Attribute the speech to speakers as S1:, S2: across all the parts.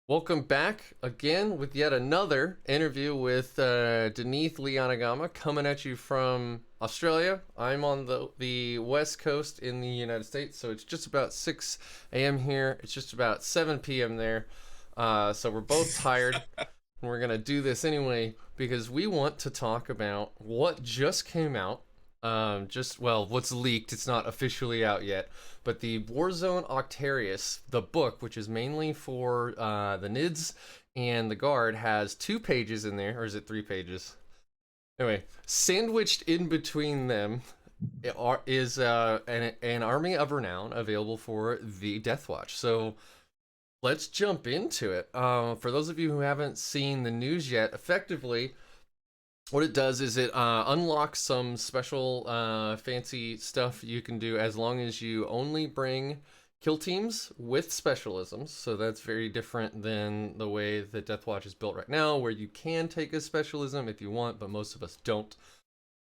S1: Welcome back again with yet another interview with Dineeth Lianagama coming at you from Australia. I'm on the west coast in the United States, so it's just about 6 a.m. here. It's just about 7 p.m. there. So we're both tired, and we're going to do this anyway because we want to talk about what just came out. What's leaked. It's not officially out yet, but the Warzone Octarius, the book, which is mainly for the NIDS and the Guard, has 2 pages in there, or is it 3 pages? Anyway, sandwiched in between them is an Army of Renown available for the Deathwatch. So let's jump into it. For those of you who haven't seen the news yet, effectively, what it does is it unlocks some special fancy stuff you can do as long as you only bring kill teams with specialisms. So that's very different than the way that Deathwatch is built right now, where you can take a specialism if you want, but most of us don't.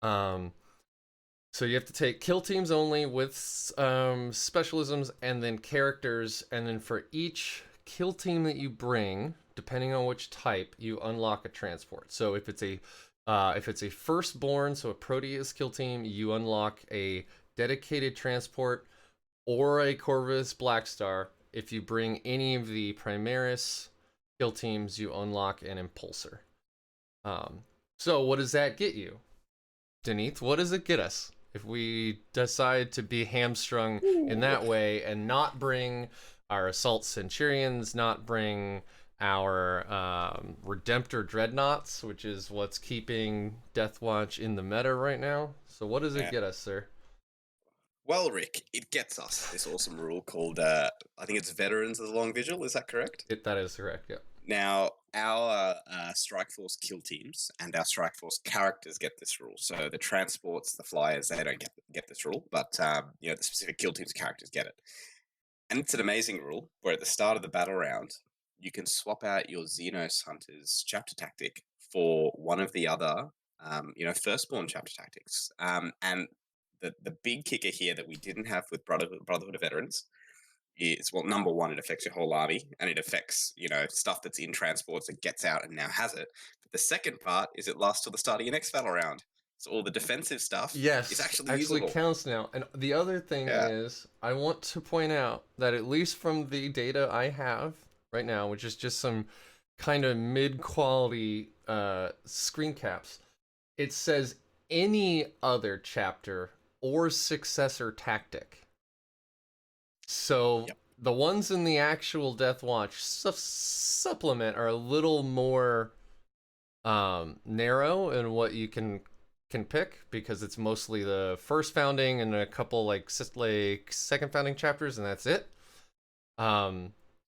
S1: So you have to take kill teams only with specialisms and then characters, and then for each kill team that you bring, depending on which type, you unlock a transport. So if it's a firstborn, so a Proteus kill team, you unlock a dedicated transport or a Corvus Blackstar. If you bring any of the Primaris kill teams, you unlock an Impulsor. So what does that get you? Dineeth, what does it get us if we decide to be hamstrung in that way and not bring our Assault Centurions, not bring our Redemptor Dreadnoughts, which is what's keeping Deathwatch in the meta right now? So what does it get us, sir?
S2: Well, Rick, it gets us this awesome rule called, I think it's Veterans of the Long Vigil, is that correct?
S1: That is correct, yeah.
S2: Now, our Strike Force kill teams and our Strike Force characters get this rule. So the transports, the flyers, they don't get this rule, but the specific kill teams characters get it. And it's an amazing rule where at the start of the battle round, you can swap out your Xenos Hunter's chapter tactic for one of the other, firstborn chapter tactics. And the big kicker here that we didn't have with Brotherhood of Veterans is, well, number one, it affects your whole army, and it affects, stuff that's in transports that gets out and now has it. But the second part is it lasts till the start of your next battle round. So all the defensive stuff is
S1: Yes,
S2: actually
S1: actually
S2: usable.
S1: counts now. And the other thing
S2: Yeah.
S1: is, I want to point out that at least from the data I have right now, which is just some kind of mid-quality screen caps, it says any other chapter or successor tactic. So
S2: Yep.
S1: the ones in the actual Deathwatch supplement are a little more narrow in what you can pick, because it's mostly the first founding and a couple like second founding chapters, and that's it.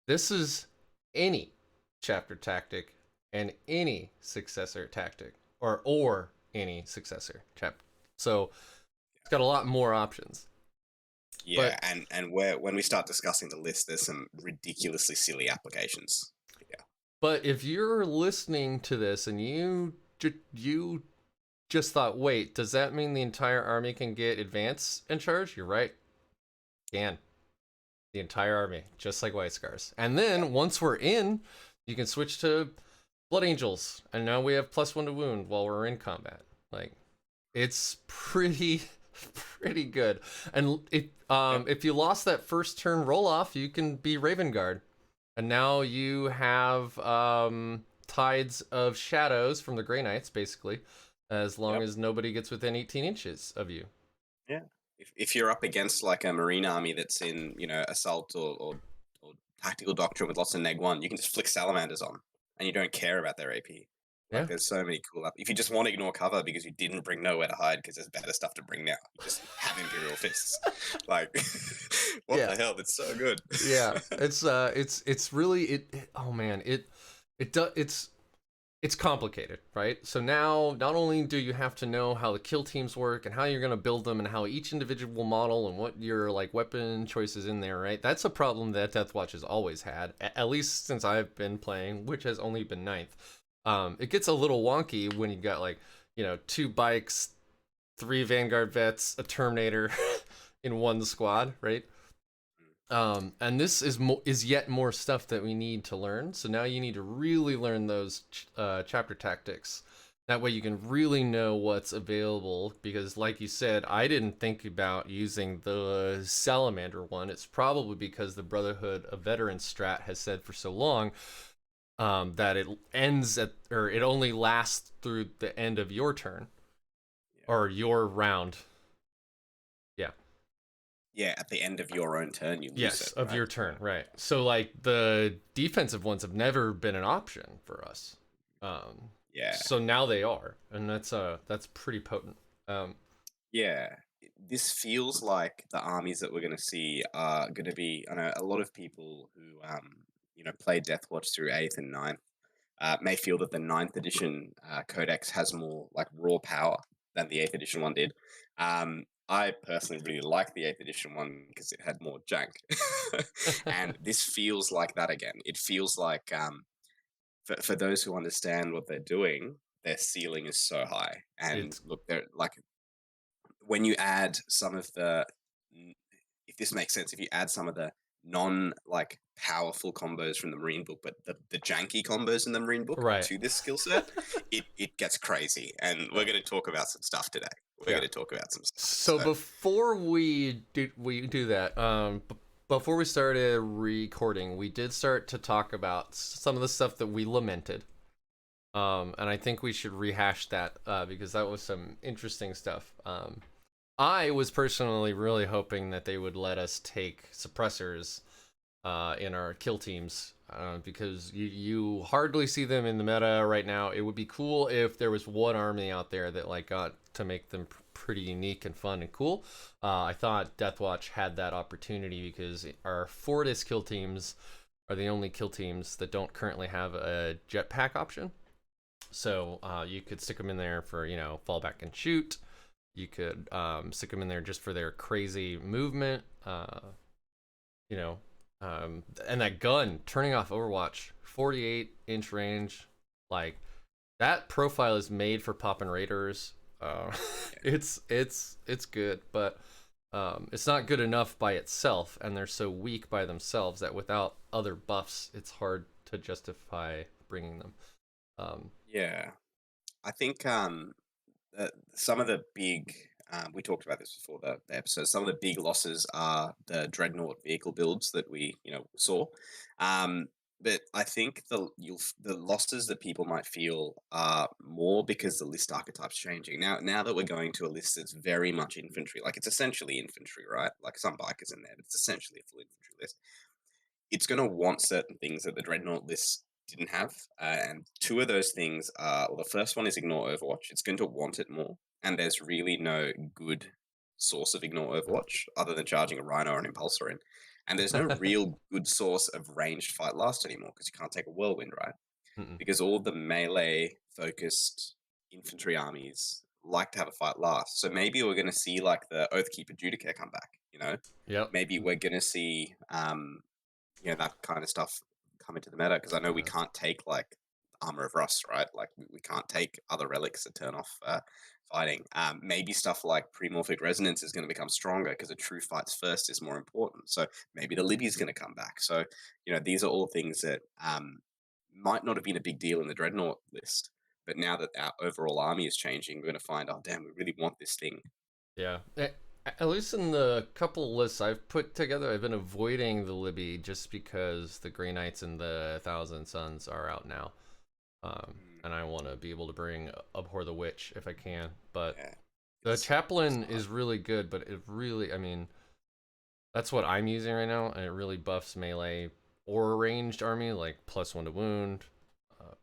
S1: This is any chapter tactic and any successor tactic, or any successor chapter. So it's got a lot more options.
S2: Yeah, and when we start discussing the list, there's some ridiculously silly applications. Yeah.
S1: But if you're listening to this and you just thought, wait, does that mean the entire army can get advance in charge? You're right. Can. The entire army, just like White Scars. And then once we're in, you can switch to Blood Angels, and now we have +1 to wound while we're in combat. Like, it's pretty good. And if you lost that first turn roll off, you can be Raven Guard, and now you have Tides of Shadows from the Grey Knights, basically, as long as nobody gets within 18 inches of you.
S2: Yeah. If you're up against like a Marine army that's in, assault or tactical doctrine with lots of neg 1, you can just flick salamanders on, and you don't care about their AP. Like,
S1: Yeah.
S2: there's so many cool up. If you just want to ignore cover because you didn't bring nowhere to hide because there's better stuff to bring now, you just have Imperial Fists. Like, what the hell? It's so good.
S1: Yeah, it's really oh man, it's complicated, right? So now not only do you have to know how the kill teams work and how you're going to build them and how each individual model and what your like weapon choices in there, right? That's a problem that Deathwatch has always had, at least since I've been playing, which has only been ninth. It gets a little wonky when you got like, 2 bikes, 3 Vanguard vets, a Terminator in one squad, right? And this is yet more stuff that we need to learn. So now you need to really learn those chapter tactics. That way you can really know what's available. Because, like you said, I didn't think about using the Salamander one. It's probably because the Brotherhood of Veterans strat has said for so long that it ends at, or it only lasts through the end of your turn
S2: Yeah.
S1: or your round. Yeah.
S2: Yeah, at the end of your own turn, you lose
S1: Yes,
S2: it,
S1: of
S2: right?
S1: your turn, right. So like the defensive ones have never been an option for us.
S2: Yeah,
S1: So now they are, and that's pretty potent.
S2: yeah. This feels like the armies that we're going to see are going to be. I know a lot of people who, play Deathwatch through eighth and ninth may feel that the ninth edition codex has more like raw power than the eighth edition one did. I personally really like the eighth edition one because it had more jank, and this feels like that again. It feels like for those who understand what they're doing, their ceiling is so high. And
S1: It's
S2: look, they're like when you add some of the, if this makes sense, if you add some of the non like powerful combos from the Marine book, but the janky combos in the Marine book
S1: right.
S2: to this skill set, it gets crazy. And we're going to talk about some stuff today. We're
S1: Yeah.
S2: going to talk about some stuff.
S1: So
S2: So
S1: before we do that, before we started recording, we did start to talk about some of the stuff that we lamented. And I think we should rehash that because that was some interesting stuff. I was personally really hoping that they would let us take suppressors in our kill teams because you hardly see them in the meta right now. It would be cool if there was one army out there that like got to make them pretty unique and fun and cool. I thought Deathwatch had that opportunity because our Fortis kill teams are the only kill teams that don't currently have a jetpack option. So you could stick them in there for fallback and shoot. You could stick them in there just for their crazy movement. You know, and that gun turning off Overwatch, 48-inch range, like that profile is made for popping raiders. It's good, but it's not good enough by itself, and they're so weak by themselves that without other buffs, it's hard to justify bringing them.
S2: yeah, I think some of the big we talked about this before the episode. Some of the big losses are the dreadnought vehicle builds that we saw, but I think the losses that people might feel are more because the list archetype's changing now that we're going to a list that's very much infantry, like it's essentially infantry, right? Like some bikers in there, but it's essentially a full infantry list. It's going to want certain things that the dreadnought list didn't have, and two of those things are, well, the first one is ignore Overwatch. It's going to want it more, and there's really no good source of ignore Overwatch other than charging a Rhino or an Impulsor in, and there's no real good source of ranged fight last anymore because you can't take a whirlwind, right? Because all the melee focused infantry armies like to have a fight last. So maybe we're going to see like the Oathkeeper Judicature come back,
S1: Yep.
S2: maybe we're going to see that kind of stuff come into the meta, because I know we
S1: Yeah.
S2: can't take like Armor of Rust, right? Like we can't take other relics that turn off fighting. Maybe stuff like Premorphic Resonance is going to become stronger because a true fights first is more important. So maybe the Libby's going to come back. So these are all things that might not have been a big deal in the Dreadnought list, but now that our overall army is changing, we're going to find, oh damn, we really want this thing.
S1: Yeah. At least in the couple lists I've put together, I've been avoiding the Libby just because the Grey Knights and the Thousand Suns are out now. And I want to be able to bring Abhor the Witch if I can. But
S2: Yeah,
S1: the
S2: it's
S1: Chaplain
S2: hard.
S1: is really good, but it really, I mean, that's what I'm using right now, and it really buffs melee or ranged army, like +1 to wound, uh,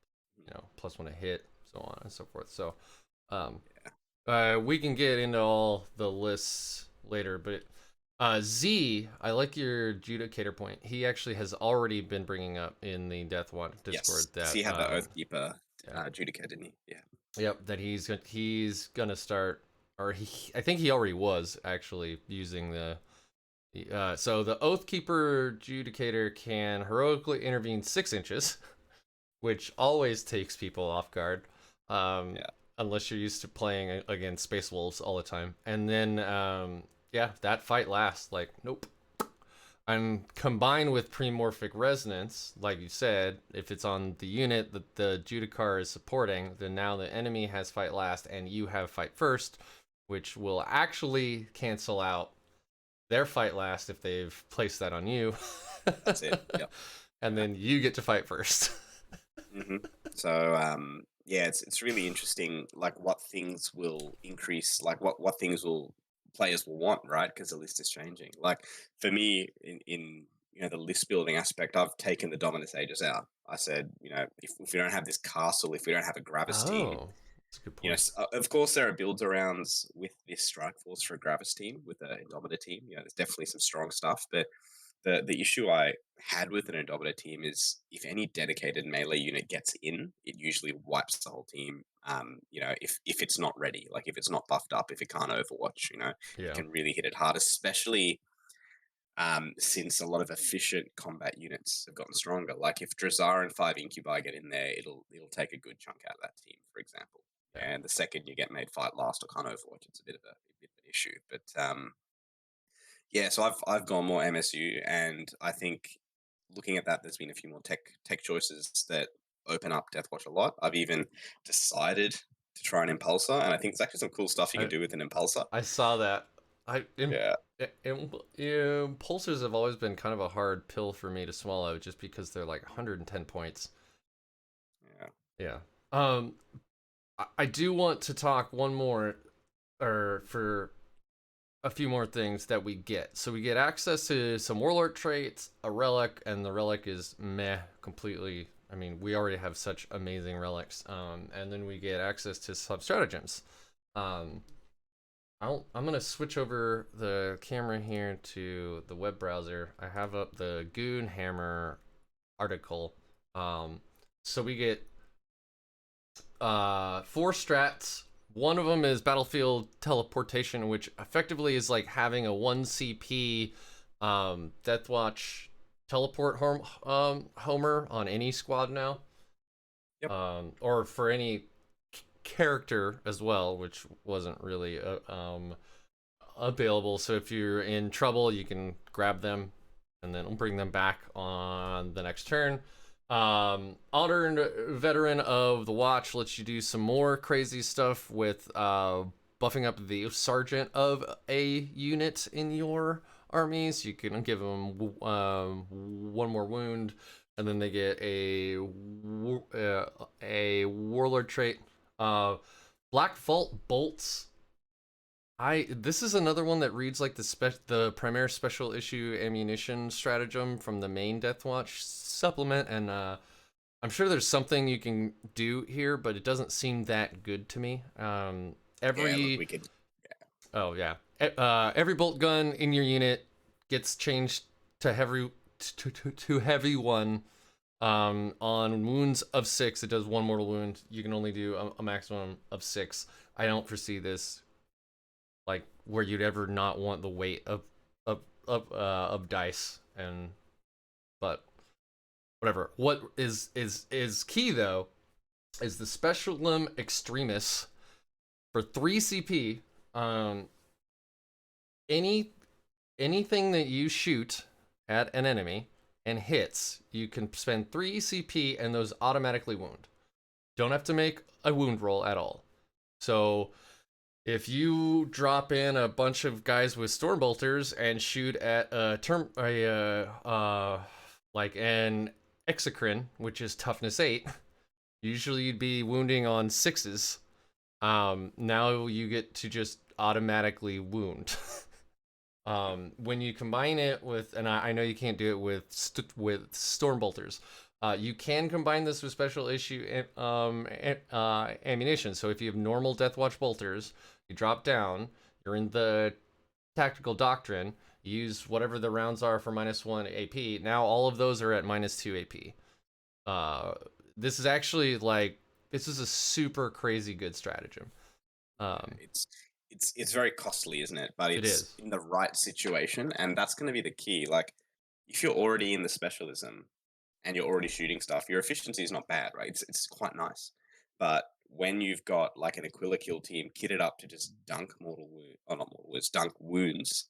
S1: +1 to hit, so on and so forth. So, um, we can get into all the lists later, but Z, I like your Judicator point. He actually has already been bringing up in the Deathwatch
S2: Yes,
S1: Discord
S2: because
S1: that
S2: he had the Oathkeeper
S1: yeah,
S2: Judicature, didn't he? Yeah.
S1: yep, that he's gonna start, or I think he already was actually using so the Oathkeeper Judicator can heroically intervene 6 inches, which always takes people off guard. Um,
S2: Yeah.
S1: unless you're used to playing against Space Wolves all the time. And then, yeah, that fight lasts. Like, nope. And combined with premorphic resonance, like you said, if it's on the unit that the Judicar is supporting, then now the enemy has fight last and you have fight first, which will actually cancel out their fight last if they've placed that on you.
S2: That's it. Yep.
S1: And then you get to fight first.
S2: hmm So yeah, it's really interesting, like what things will increase, like what things will players will want, right? Because the list is changing. Like for me, in the list building aspect, I've taken the Dominus Aegis out. I said, if we don't have this castle, if we don't have a Gravis team,
S1: Oh, that's a good point.
S2: of course there are build arounds with this Strike Force for a Gravis team, with a Indomitor team. There's definitely some strong stuff, but the issue I had with an Indomitor team is if any dedicated melee unit gets in, it usually wipes the whole team. If it's not ready, like if it's not buffed up, if it can't Overwatch, it
S1: Yeah.
S2: can really hit it hard, especially since a lot of efficient combat units have gotten stronger. Like if Drazar and 5 Incubi get in there, it'll take a good chunk out of that team, for example.
S1: Yeah.
S2: And the second you get made fight last or can't Overwatch, it's a bit of an issue. But yeah, so I've gone more MSU, and I think looking at that, there's been a few more tech choices that open up Deathwatch a lot. I've even decided to try an Impulsor, and I think there's actually some cool stuff you can
S1: I
S2: do with an Impulsor.
S1: I saw that.
S2: Yeah,
S1: Impulsors have always been kind of a hard pill for me to swallow, just because they're like 110 points.
S2: yeah,
S1: Yeah. Um, I do want to talk one more, or for a few more things that we get. So we get access to some Warlord traits, a relic, and the relic is meh completely. I mean, we already have such amazing relics. And then we get access to some stratagems. Um, I'm gonna switch over the camera here to the web browser. I have up the Goon Hammer article. So we get 4 strats. One of them is battlefield teleportation, which effectively is like having a 1 CP Deathwatch teleport homer on any squad now.
S2: yep,
S1: Or for any character as well, which wasn't really available. So if you're in trouble, you can grab them and then bring them back on the next turn. Honored Veteran of the Watch lets you do some more crazy stuff with buffing up the sergeant of a unit in your armies. You can give them 1 more wound, and then they get a Warlord trait. Black Vault bolts. This is another one that reads like the Primaire Special Issue Ammunition Stratagem from the main Deathwatch supplement, and I'm sure there's something you can do here, but it doesn't seem that good to me.
S2: yeah. Look,
S1: Every
S2: we could.
S1: Oh yeah, every bolt gun in your unit gets changed to heavy 1. On wounds of 6, it does 1 mortal wound. You can only do a maximum of 6. I don't foresee this like where you'd ever not want the weight of dice, and but whatever. What is key though is the Specialum Extremis for 3 CP. Any anything that you shoot at an enemy and hits, you can spend 3 CP and those automatically wound. Don't have to make a wound roll at all. So if you drop in a bunch of guys with Stormbolters and shoot at like an Exocrine, which is toughness 8, usually you'd be wounding on 6s. Now you get to just automatically wound. When you combine it with, and I know you can't do it with Stormbolters. You can combine this with special issue ammunition. So if you have normal Deathwatch bolters, you drop down, you're in the tactical doctrine, you use whatever the rounds are for -1 AP. Now all of those are at -2 AP. This is actually this is a super crazy good stratagem.
S2: It's very costly, isn't it? But
S1: It
S2: it's
S1: is.
S2: in the right situation, and that's going to be the key. Like, if you're already in the specialism and you're already shooting stuff, your efficiency is not bad, right? It's quite nice. But when you've got like an Aquila kill team kitted up to just dunk mortal wound, or not mortal wounds, dunk wounds,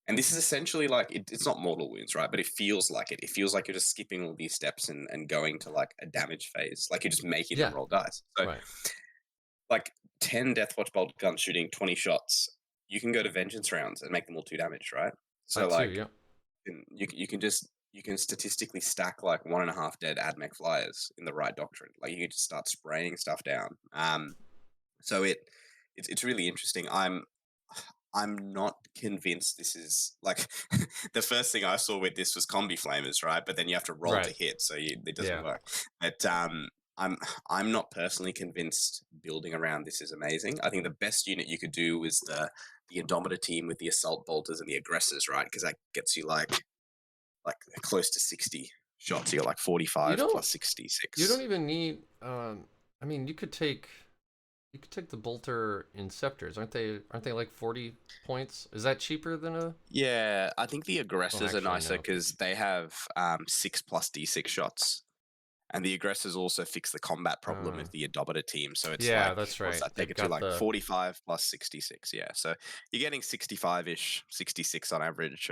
S2: And this is essentially like it's not mortal wounds, right? But it feels like it. It feels like you're just skipping all these steps and going to like a damage phase, like you're just making them
S1: Yeah,
S2: roll dice. So
S1: right.
S2: like 10 Deathwatch bolt gun shooting 20 shots, you can go to vengeance rounds and make them all 2 damage, right? So
S1: That too,
S2: like
S1: yeah.
S2: you can just you can statistically stack like 1.5 dead admech flyers in the right doctrine. Like you can just start spraying stuff down. So it's really interesting. I'm not convinced this is like the first thing I saw with this was combi flamers, right? But then you have to roll to
S1: Right.
S2: hit, so it doesn't
S1: Yeah.
S2: work. But I'm I'm not personally convinced building around this is amazing. I think the best unit you could do is the Indomitor team with the assault bolters and the aggressors, right? Because that gets you like close to 60 shots. You got like
S1: You
S2: 45
S1: don't
S2: plus
S1: you don't
S2: 66.
S1: even need I mean, you could take the bolter inceptors. Aren't they like 40 points? Is that cheaper than a
S2: Yeah, I think the
S1: I don't
S2: aggressors are
S1: actually
S2: nicer
S1: know if they're
S2: because
S1: cheaper.
S2: they have 6 plus D6 shots. And the aggressors also fix the combat problem
S1: Uh
S2: with the Indomitor team. So it's
S1: yeah,
S2: like,
S1: that's
S2: what's
S1: right.
S2: that take
S1: They've
S2: it to?
S1: got
S2: Like
S1: the
S2: 45 plus 66. Yeah. So you're getting 65 ish, 66 on average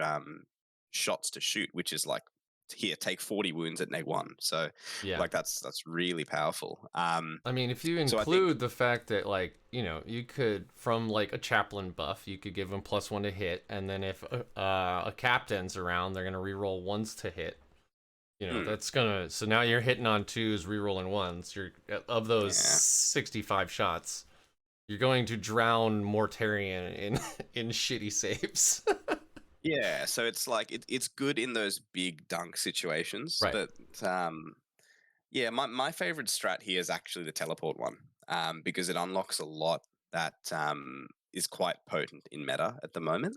S2: shots to shoot, which is like, here, take 40 wounds at neg 1. So
S1: yeah.
S2: like that's really powerful.
S1: I mean, if you
S2: So I think,
S1: include the fact that, like, you know, you could, from like a chaplain buff, you could give them +1 to hit, and then if a captain's around, they're gonna reroll ones to hit. You know,
S2: hmm,
S1: that's gonna, so now you're hitting on twos, rerolling ones. You're of those
S2: yeah.
S1: 65 shots, you're going to drown Mortarion in in shitty saves.
S2: Yeah, so it's like it's good in those big dunk situations,
S1: Right.
S2: but um, yeah, my favorite strat here is actually the teleport one, because it unlocks a lot that is quite potent in meta at the moment.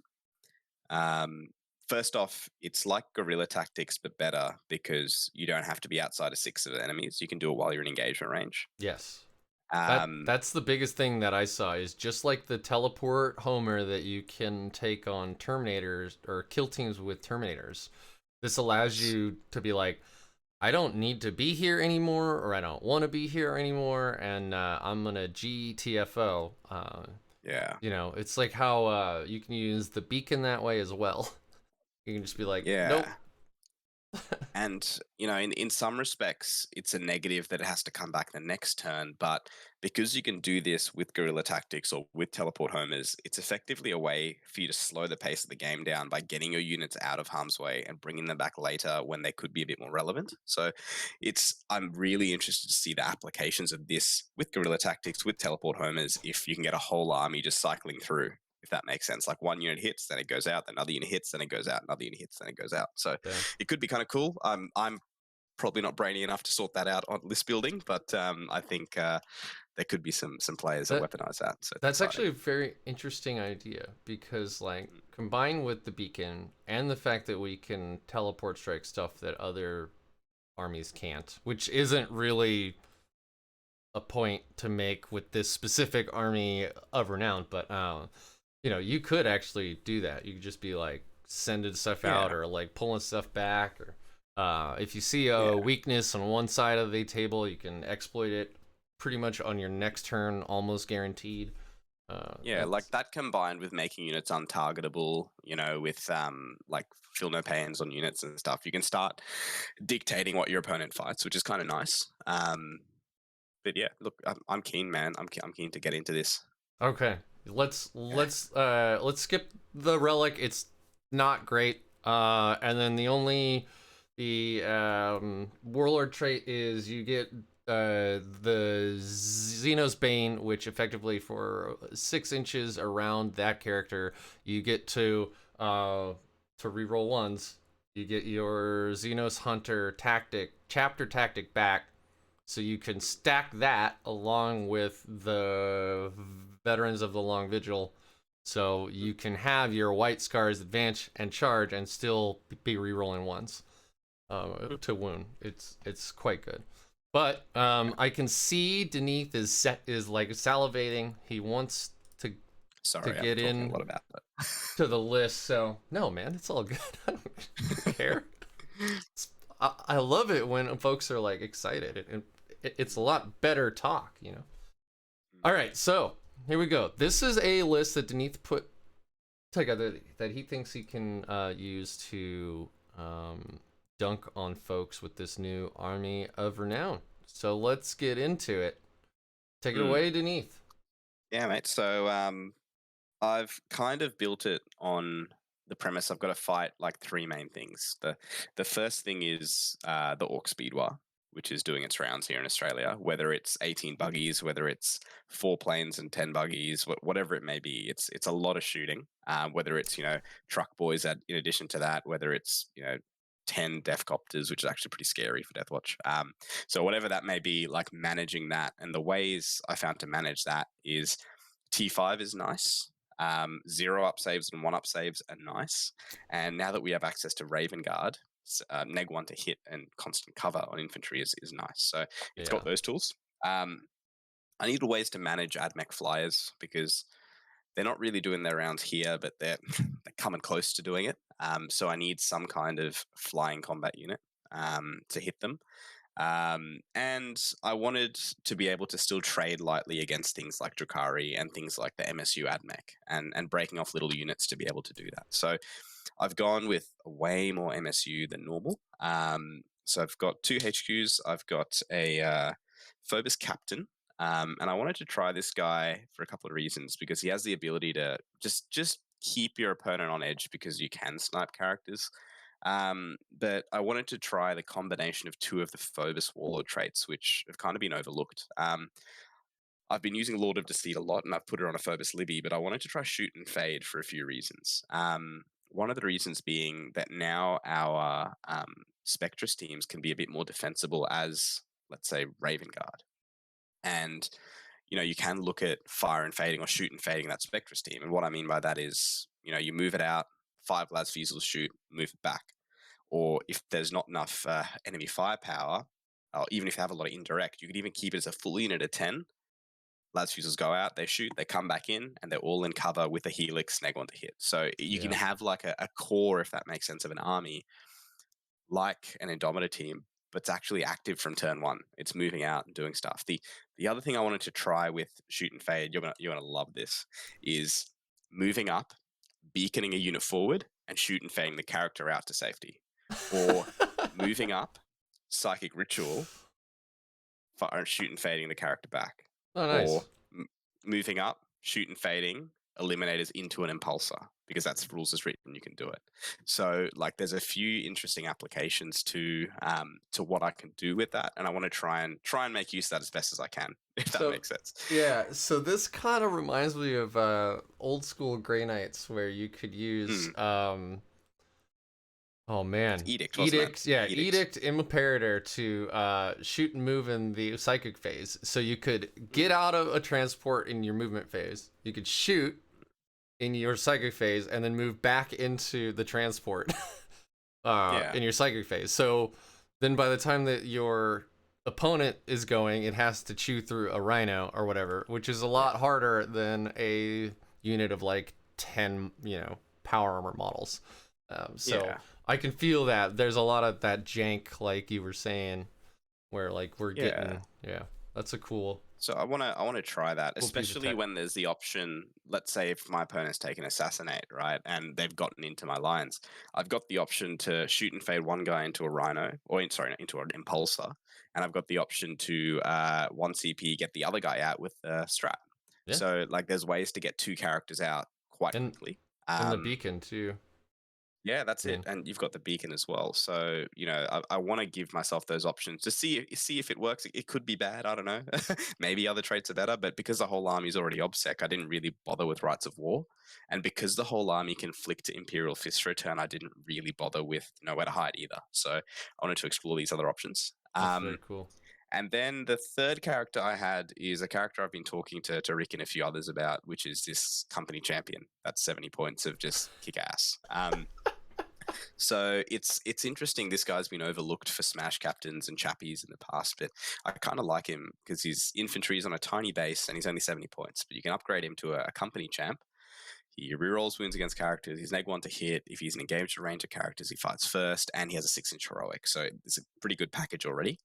S2: Um, First off, it's like guerrilla tactics but better because you don't have to be outside of 6 of the enemies. You can do it while you're in engagement range.
S1: Yes.
S2: Um,
S1: That's the biggest thing that I saw is just like the teleport Homer that you can take on Terminators or kill teams with Terminators. This allows
S2: yes,
S1: you to be like, I don't need to be here anymore, or I don't want to be here anymore, and I'm gonna GTFO.
S2: yeah,
S1: You know, it's like how you can use the beacon that way as well. You can just be like, nope.
S2: yeah. And, in some respects, it's a negative that it has to come back the next turn. But because you can do this with guerrilla tactics or with teleport homers, it's effectively a way for you to slow the pace of the game down by getting your units out of harm's way and bringing them back later when they could be a bit more relevant. So I'm really interested to see the applications of this with guerrilla tactics, with teleport homers, if you can get a whole army just cycling through. If that makes sense, like one unit hits, then it goes out, then another unit hits, then it goes out, another unit hits, then it goes out. So
S1: Yeah.
S2: it could be kind of cool. I'm probably not brainy enough to sort that out on list building, but I think there could be some players that
S1: That
S2: weaponize that. So it's
S1: that's
S2: exciting.
S1: actually a very interesting idea because, like,
S2: Mm.
S1: combined with the beacon and the fact that we can teleport strike stuff that other armies can't, which isn't really a point to make with this specific army of renown, but you know, you could actually do that. You could just be like sending stuff out
S2: Yeah,
S1: or like pulling stuff back, or if you see a
S2: yeah.
S1: weakness on one side of the table, you can exploit it pretty much on your next turn, almost guaranteed.
S2: Yeah, like
S1: That's
S2: that combined with making units untargetable, with like fill no pains on units and stuff, you can start dictating what your opponent fights, which is kind of nice. But yeah, look, I'm keen, man. I'm keen to get into this.
S1: okay. Let's skip the relic. It's not great. And then the warlord trait is you get the Xenos Bane, which effectively for 6 inches around that character, you get to reroll ones. You get your Xenos Hunter tactic chapter tactic back, so you can stack that along with the veterans of the Long Vigil, so you can have your White Scars advance and charge and still be rerolling ones to wound. It's quite good. But I can see Dineeth is like salivating. He wants to
S2: Sorry, I'm
S1: get
S2: talking a
S1: in
S2: lot about
S1: to the list. So no, man, it's all good. I don't care. I love it when folks are like excited. It's a lot better talk, you know. All right, so here we go. This is a list that Deneeth put Tyga, that he thinks he can use to dunk on folks with this new Army of Renown. So let's get into it. Take it away, Dineeth.
S2: Yeah, mate. So I've kind of built it on the premise I've got to fight like three main things. The first thing is the Orc Speedwar, which is doing its rounds here in Australia. Whether it's 18 buggies, whether it's 4 planes and 10 buggies, whatever it may be, it's a lot of shooting. Whether it's truck boys in addition to that, whether it's 10 Deathcopters, which is actually pretty scary for Deathwatch. So whatever that may be, like managing that, and the ways I found to manage that is T5 is nice. 0 up saves and 1 up saves are nice. And now that we have access to Raven Guard, neg 1 to hit and constant cover on infantry is nice. So it's got those tools. I need ways to manage AdMech flyers because they're not really doing their rounds here, but they're coming close to doing it. So I need some kind of flying combat unit to hit them. And I wanted to be able to still trade lightly against things like Drukhari and things like the MSU AdMech and breaking off little units to be able to do that. So I've gone with way more MSU than normal. So I've got 2 HQs. I've got a Phobos Captain. And I wanted to try this guy for a couple of reasons because he has the ability to just keep your opponent on edge because you can snipe characters. But I wanted to try the combination of 2 of the Phobos Warlord traits, which have kind of been overlooked. I've been using Lord of Deceit a lot, and I've put it on a Phobos Libby, but I wanted to try Shoot and Fade for a few reasons. One of the reasons being that now our Spectrus teams can be a bit more defensible as, let's say, Raven Guard. And you can look at fire and fading or shoot and fading that Spectrus team. And what I mean by that is, you move it out, 5 Las Fusils shoot, move it back. Or if there's not enough enemy firepower, or even if you have a lot of indirect, you could even keep it as a full unit of 10. Las Fusils go out, they shoot, they come back in, and they're all in cover with a Helix, snag one to hit. So you can have like a core, if that makes sense, of an army, like an Indomitor team, but it's actually active from turn 1. It's moving out and doing stuff. The other thing I wanted to try with Shoot and Fade, you're gonna love this, is moving up, beaconing a unit forward, and shoot and fading the character out to safety. Or moving up, Psychic Ritual, shoot and fading the character back.
S1: Oh, nice.
S2: Or moving up, shoot and fading Eliminators into an Impulsor, because that's rules as written, you can do it. So like there's a few interesting applications to what I can do with that, and I want to try and make use of that as best as I can, if that makes sense.
S1: Yeah, so this kind of reminds me of old school Grey Knights where you could use oh man,
S2: Edict, wasn't it?
S1: Yeah, Edict Imperator to shoot and move in the psychic phase. So you could get out of a transport in your movement phase. You could shoot in your psychic phase and then move back into the transport in your psychic phase. So then by the time that your opponent is going, it has to chew through a rhino or whatever, which is a lot harder than a unit of like 10, power armor models. I can feel that there's a lot of that jank, like you were saying, where like we're getting, that's a cool.
S2: So I want to try that, especially when there's the option. Let's say if my opponent's taken Assassinate, right, and they've gotten into my lines, I've got the option to shoot and fade one guy into a Rhino, into an Impulsor, and I've got the option to 1 CP get the other guy out with the Strat. Yeah. So like, there's ways to get 2 characters out quite quickly.
S1: And the beacon too.
S2: Yeah, that's it. And you've got the beacon as well. So, I want to give myself those options to see if it works. It could be bad. I don't know. Maybe other traits are better. But because the whole army is already OBSEC, I didn't really bother with Rites of War. And because the whole army can flick to Imperial Fist for a turn, I didn't really bother with Nowhere to Hide either. So I wanted to explore these other options.
S1: That's very cool.
S2: And then the third character I had is a character I've been talking to Rick and a few others about, which is this company champion. That's 70 points of just kick ass. So it's interesting. This guy's been overlooked for smash captains and chappies in the past, but I kind of like him because his infantry is on a tiny base and he's only 70 points. But you can upgrade him to a company champ. He rerolls wounds against characters. He's neg 1 to hit. If he's an engaged range of characters, he fights first, and he has a 6-inch heroic. So it's a pretty good package already.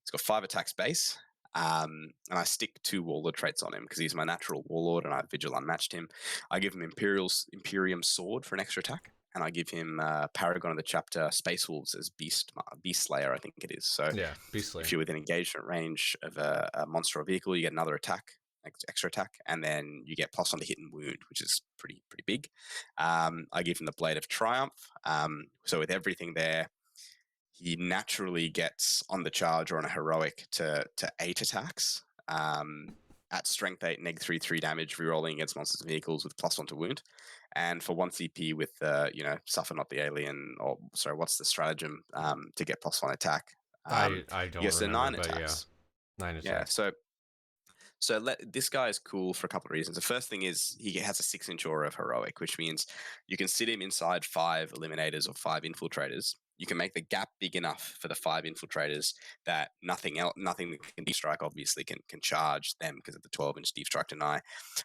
S2: It's got 5 attacks base. And I stick 2 Warlord traits on him because he's my natural Warlord, and I Vigil unmatched him. I give him Imperium Sword for an extra attack, and I give him Paragon of the Chapter Space Wolves as Beast Slayer, I think it is. So
S1: Yeah, Beast Slayer.
S2: if you're within engagement range of a monster or vehicle, you get another attack, extra attack, and then you get +1 to hit and wound, which is pretty big. I give him the Blade of Triumph. So with everything there, he naturally gets on the charge or on a heroic to 8 attacks. At strength 8, -3 damage, rerolling against monsters and vehicles with +1 to wound. And for 1 CP with Suffer Not the Alien, or sorry, what's the stratagem to get +1 attack?
S1: I don't
S2: Yes, so
S1: remember,
S2: 9
S1: but yeah,
S2: attacks.
S1: 9
S2: Yeah,
S1: attacks.
S2: this guy is cool for a couple of reasons. The first thing is he has a 6-inch aura of heroic, which means you can sit him inside 5 eliminators or 5 infiltrators. You can make the gap big enough for the 5 infiltrators that nothing that can deep strike obviously can charge them because of the 12-inch deep strike deny.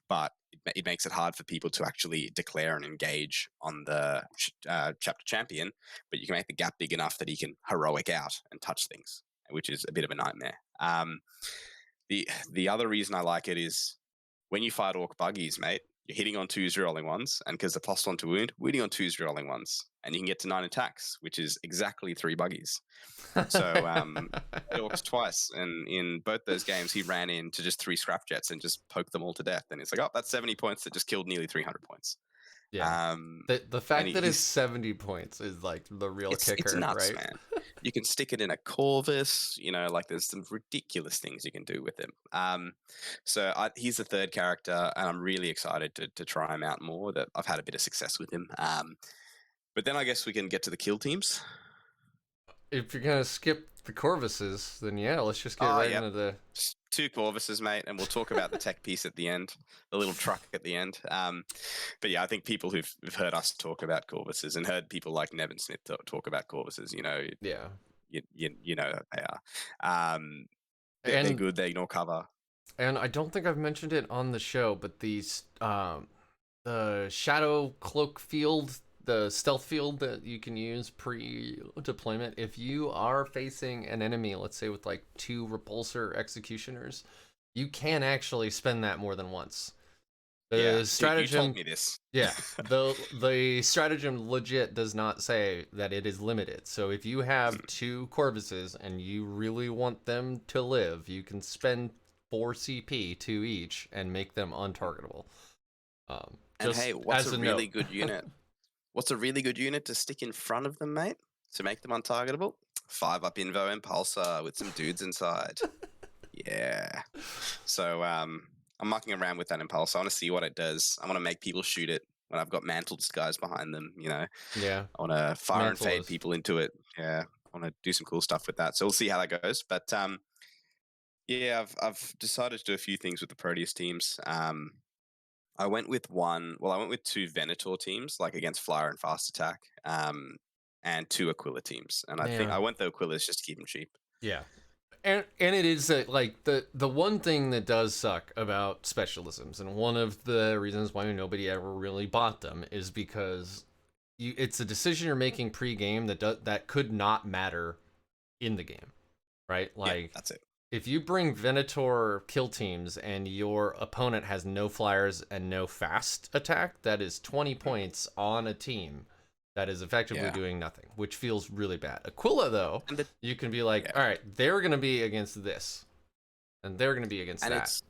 S2: But it makes it hard for people to actually declare and engage on the chapter champion. But you can make the gap big enough that he can heroic out and touch things, which is a bit of a nightmare. The other reason I like it is when you fight orc buggies, mate, you're hitting on 2s, rolling 1s, and because the +1 to wound, wounding on 2s, rolling 1s, and you can get to 9 attacks, which is exactly 3 buggies. So orcs twice, and in both those games, he ran into just 3 scrap jets and just poked them all to death, and it's like, oh, that's 70 points that just killed nearly 300 points.
S1: Yeah. The
S2: And
S1: fact that it's 70 points is like the real
S2: it's
S1: kicker,
S2: nuts,
S1: right?
S2: man. You can stick it in a Corvus, like there's some ridiculous things you can do with him. He's the 3rd character, and I'm really excited to try him out more. That I've had a bit of success with him. But then I guess we can get to the kill teams.
S1: If you're gonna skip the Corvuses, then yeah, let's just get
S2: Oh,
S1: right
S2: yep.
S1: into the.
S2: Just 2 Corvuses, mate, and we'll talk about the tech piece at the end, the little truck at the end. But yeah, I think people who've heard us talk about Corvuses and heard people like Nevin Smith talk about Corvuses,
S1: Yeah.
S2: you know that they are. They're
S1: And
S2: good. They ignore cover.
S1: and I don't think I've mentioned it on the show, but the shadow cloak field, the stealth field that you can use pre-deployment, if you are facing an enemy, let's say with like 2 repulsor executioners, you can actually spend that more than once. The stratagem,
S2: you told me this.
S1: yeah, the stratagem legit does not say that it is limited. So if you have 2 Corvuses and you really want them to live, you can spend 4 CP, 2 each, and make them untargetable.
S2: And
S1: Just
S2: hey, what's
S1: as
S2: a
S1: a
S2: really
S1: note.
S2: good unit? What's a really good unit to stick in front of them, mate, to make them untargetable? 5-up Invo Impulsor with some dudes inside. Yeah. So I'm mucking around with that Impulsor. I want to see what it does. I want to make people shoot it when I've got mantled guys behind them.
S1: Yeah,
S2: I want to fire and
S1: mantle
S2: fade
S1: is.
S2: people into it. Yeah, I want to do some cool stuff with that. So we'll see how that goes. But yeah, I've decided to do a few things with the Proteus teams. I went with 2 Venator teams, like against Flyer and Fast Attack, and 2 Aquila teams. And I think
S1: Yeah,
S2: I went the Aquilas just to keep them cheap.
S1: yeah, and it is like the one thing that does suck about specialisms, and one of the reasons why nobody ever really bought them is because it's a decision you're making pre-game that could not matter in the game, right?
S2: Yeah,
S1: Like
S2: that's it.
S1: if you bring Venator kill teams and your opponent has no flyers and no fast attack, that is 20 points on a team that is effectively
S2: Yeah,
S1: doing nothing, which feels really bad. Aquila, though,
S2: and
S1: you can be like,
S2: yeah,
S1: all right, they're going to be against this, and they're going to be against
S2: and
S1: that.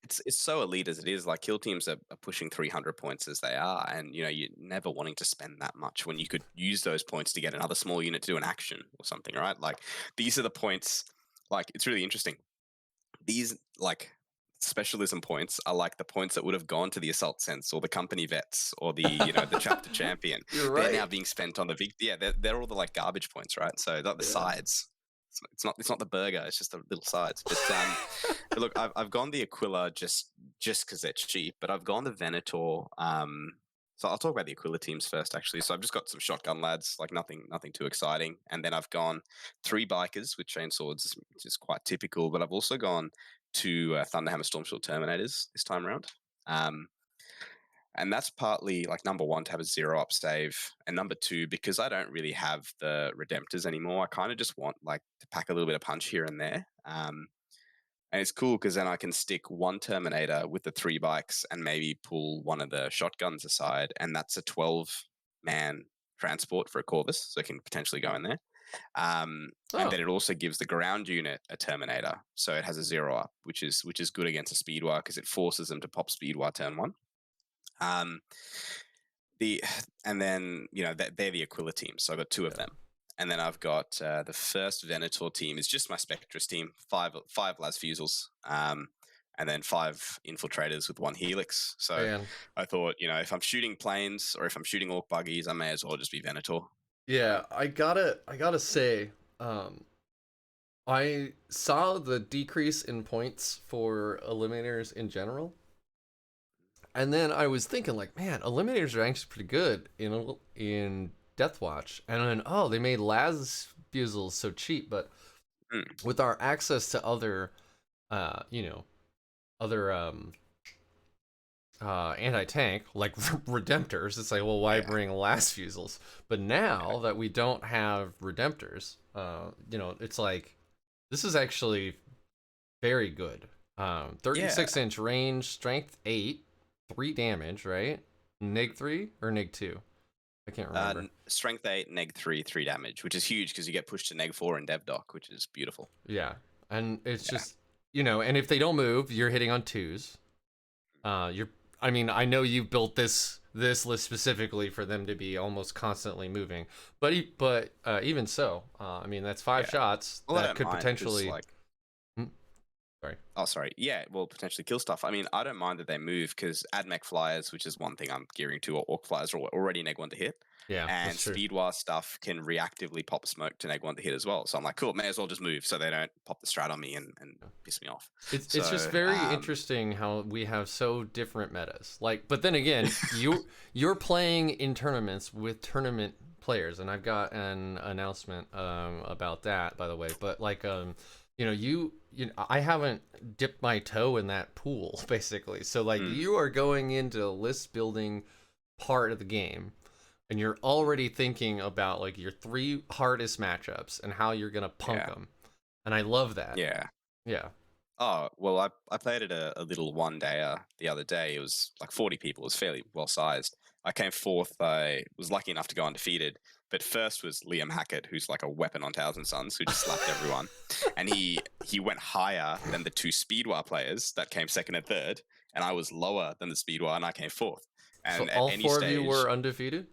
S2: it's so elite as it is. Like kill teams are pushing 300 points as they are, and you're never wanting to spend that much when you could use those points to get another small unit to do an action or something, right? Like these are the points. Like it's really interesting. These like specialism points are like the points that would have gone to the assault sense or the company vets or the chapter champion.
S1: You're
S2: They're now
S1: right.
S2: being spent on the yeah, they're all the like garbage points, right? So not the
S1: Yeah.
S2: sides. It's not the burger. It's just the little sides. But look, I've gone the Aquila just because they're cheap, but I've gone the Venator. So I'll talk about the Aquila teams first, actually. So I've just got some shotgun lads, like nothing too exciting, and then I've gone 3 bikers with chainswords, which is quite typical. But I've also gone 2 Thunderhammer Stormshield Terminators this time around. And that's partly like number 1 to have a 0-up save, and number 2 because I don't really have the Redemptors anymore. I kind of just want like to pack a little bit of punch here and there. And it's cool because then I can stick one Terminator with the 3 bikes and maybe pull one of the shotguns aside, and that's a 12-man transport for a Corvus, so it can potentially go in there. And
S1: Oh,
S2: then it also gives the ground unit a Terminator, so it has a 0 up, which is good against a Speedwire because it forces them to pop Speedwire turn 1. Um, the and then they're the Aquila team, so I've got 2 of
S1: yeah.
S2: them. And then I've got the first Venator team is just my Spectrus team, five Las Fusels, and then 5 Infiltrators with 1 Helix. So
S1: Man,
S2: I thought, if I'm shooting planes or if I'm shooting Orc buggies, I may as well just be Venator.
S1: yeah, I gotta say, um, I saw the decrease in points for eliminators in general, and then I was thinking like, man, eliminators are actually pretty good in Deathwatch, and then they made Las Fusels so cheap, but
S2: Mm,
S1: with our access to other, other anti-tank like redemptors, it's like, well, why
S2: yeah,
S1: bring Las Fusels? But now that we don't have redemptors, it's like this is actually very good.
S2: yeah.
S1: 36-inch range, strength 8, 3 damage, right? Neg 3 or neg 2? I can't remember.
S2: Strength 8, neg 3, 3 damage, which is huge because you get pushed to neg 4 in Dev Doc, which is beautiful.
S1: Yeah, and it's
S2: Yeah.
S1: just, and if they don't move, you're hitting on 2s. You're. I mean, I know you built this list specifically for them to be almost constantly moving, but even so, I mean that's 5
S2: Yeah.
S1: shots
S2: Well, I
S1: that
S2: don't
S1: could
S2: mind because,
S1: potentially.
S2: like,
S1: Hmm, sorry.
S2: oh, sorry. Yeah, well, potentially kill stuff. I mean, I don't mind that they move because AdMech flyers, which is one thing I'm gearing to, or Orc flyers are already neg 1 to hit.
S1: Yeah,
S2: And
S1: that's true.
S2: Speedwire stuff can reactively pop smoke to neg 1 to hit as well. So I'm like, cool, may as well just move so they don't pop the strat on me and piss me off.
S1: It's just
S2: So,
S1: very interesting how we have so different metas. Like, but then again, you're playing in tournaments with tournament players, and I've got an announcement about that, by the way. But like, I haven't dipped my toe in that pool basically. So like,
S2: mm,
S1: you are going into a list building part of the game, and you're already thinking about like your 3 hardest matchups and how you're gonna punk
S2: yeah,
S1: them, and I love that.
S2: yeah.
S1: Yeah.
S2: Oh, well, I played it a little one day the other day. It was like 40 people. It was fairly well sized. I came fourth. I was lucky enough to go undefeated. But first was Liam Hackett, who's like a weapon on Thousand Suns, who just slapped everyone. And he went higher than the 2 Speedwire players that came second and third. And I was lower than the Speedwire and I came fourth.
S1: So
S2: And at
S1: all
S2: any
S1: 4 of you
S2: stage,
S1: were undefeated?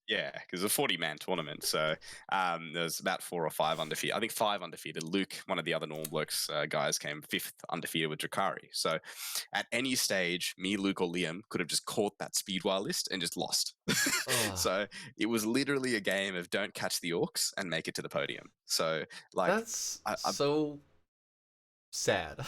S2: yeah, because it's a 40-man tournament. So there's about 4 or 5 undefeated. I think 5 undefeated. Luke, one of the other Norm Blokes guys, came 5th undefeated with Drakari. So at any stage, me, Luke, or Liam could have just caught that Speedwire list and just lost.
S1: Oh,
S2: So it was literally a game of don't catch the Orcs and make it to the podium. So, like,
S1: that's
S2: I
S1: so sad.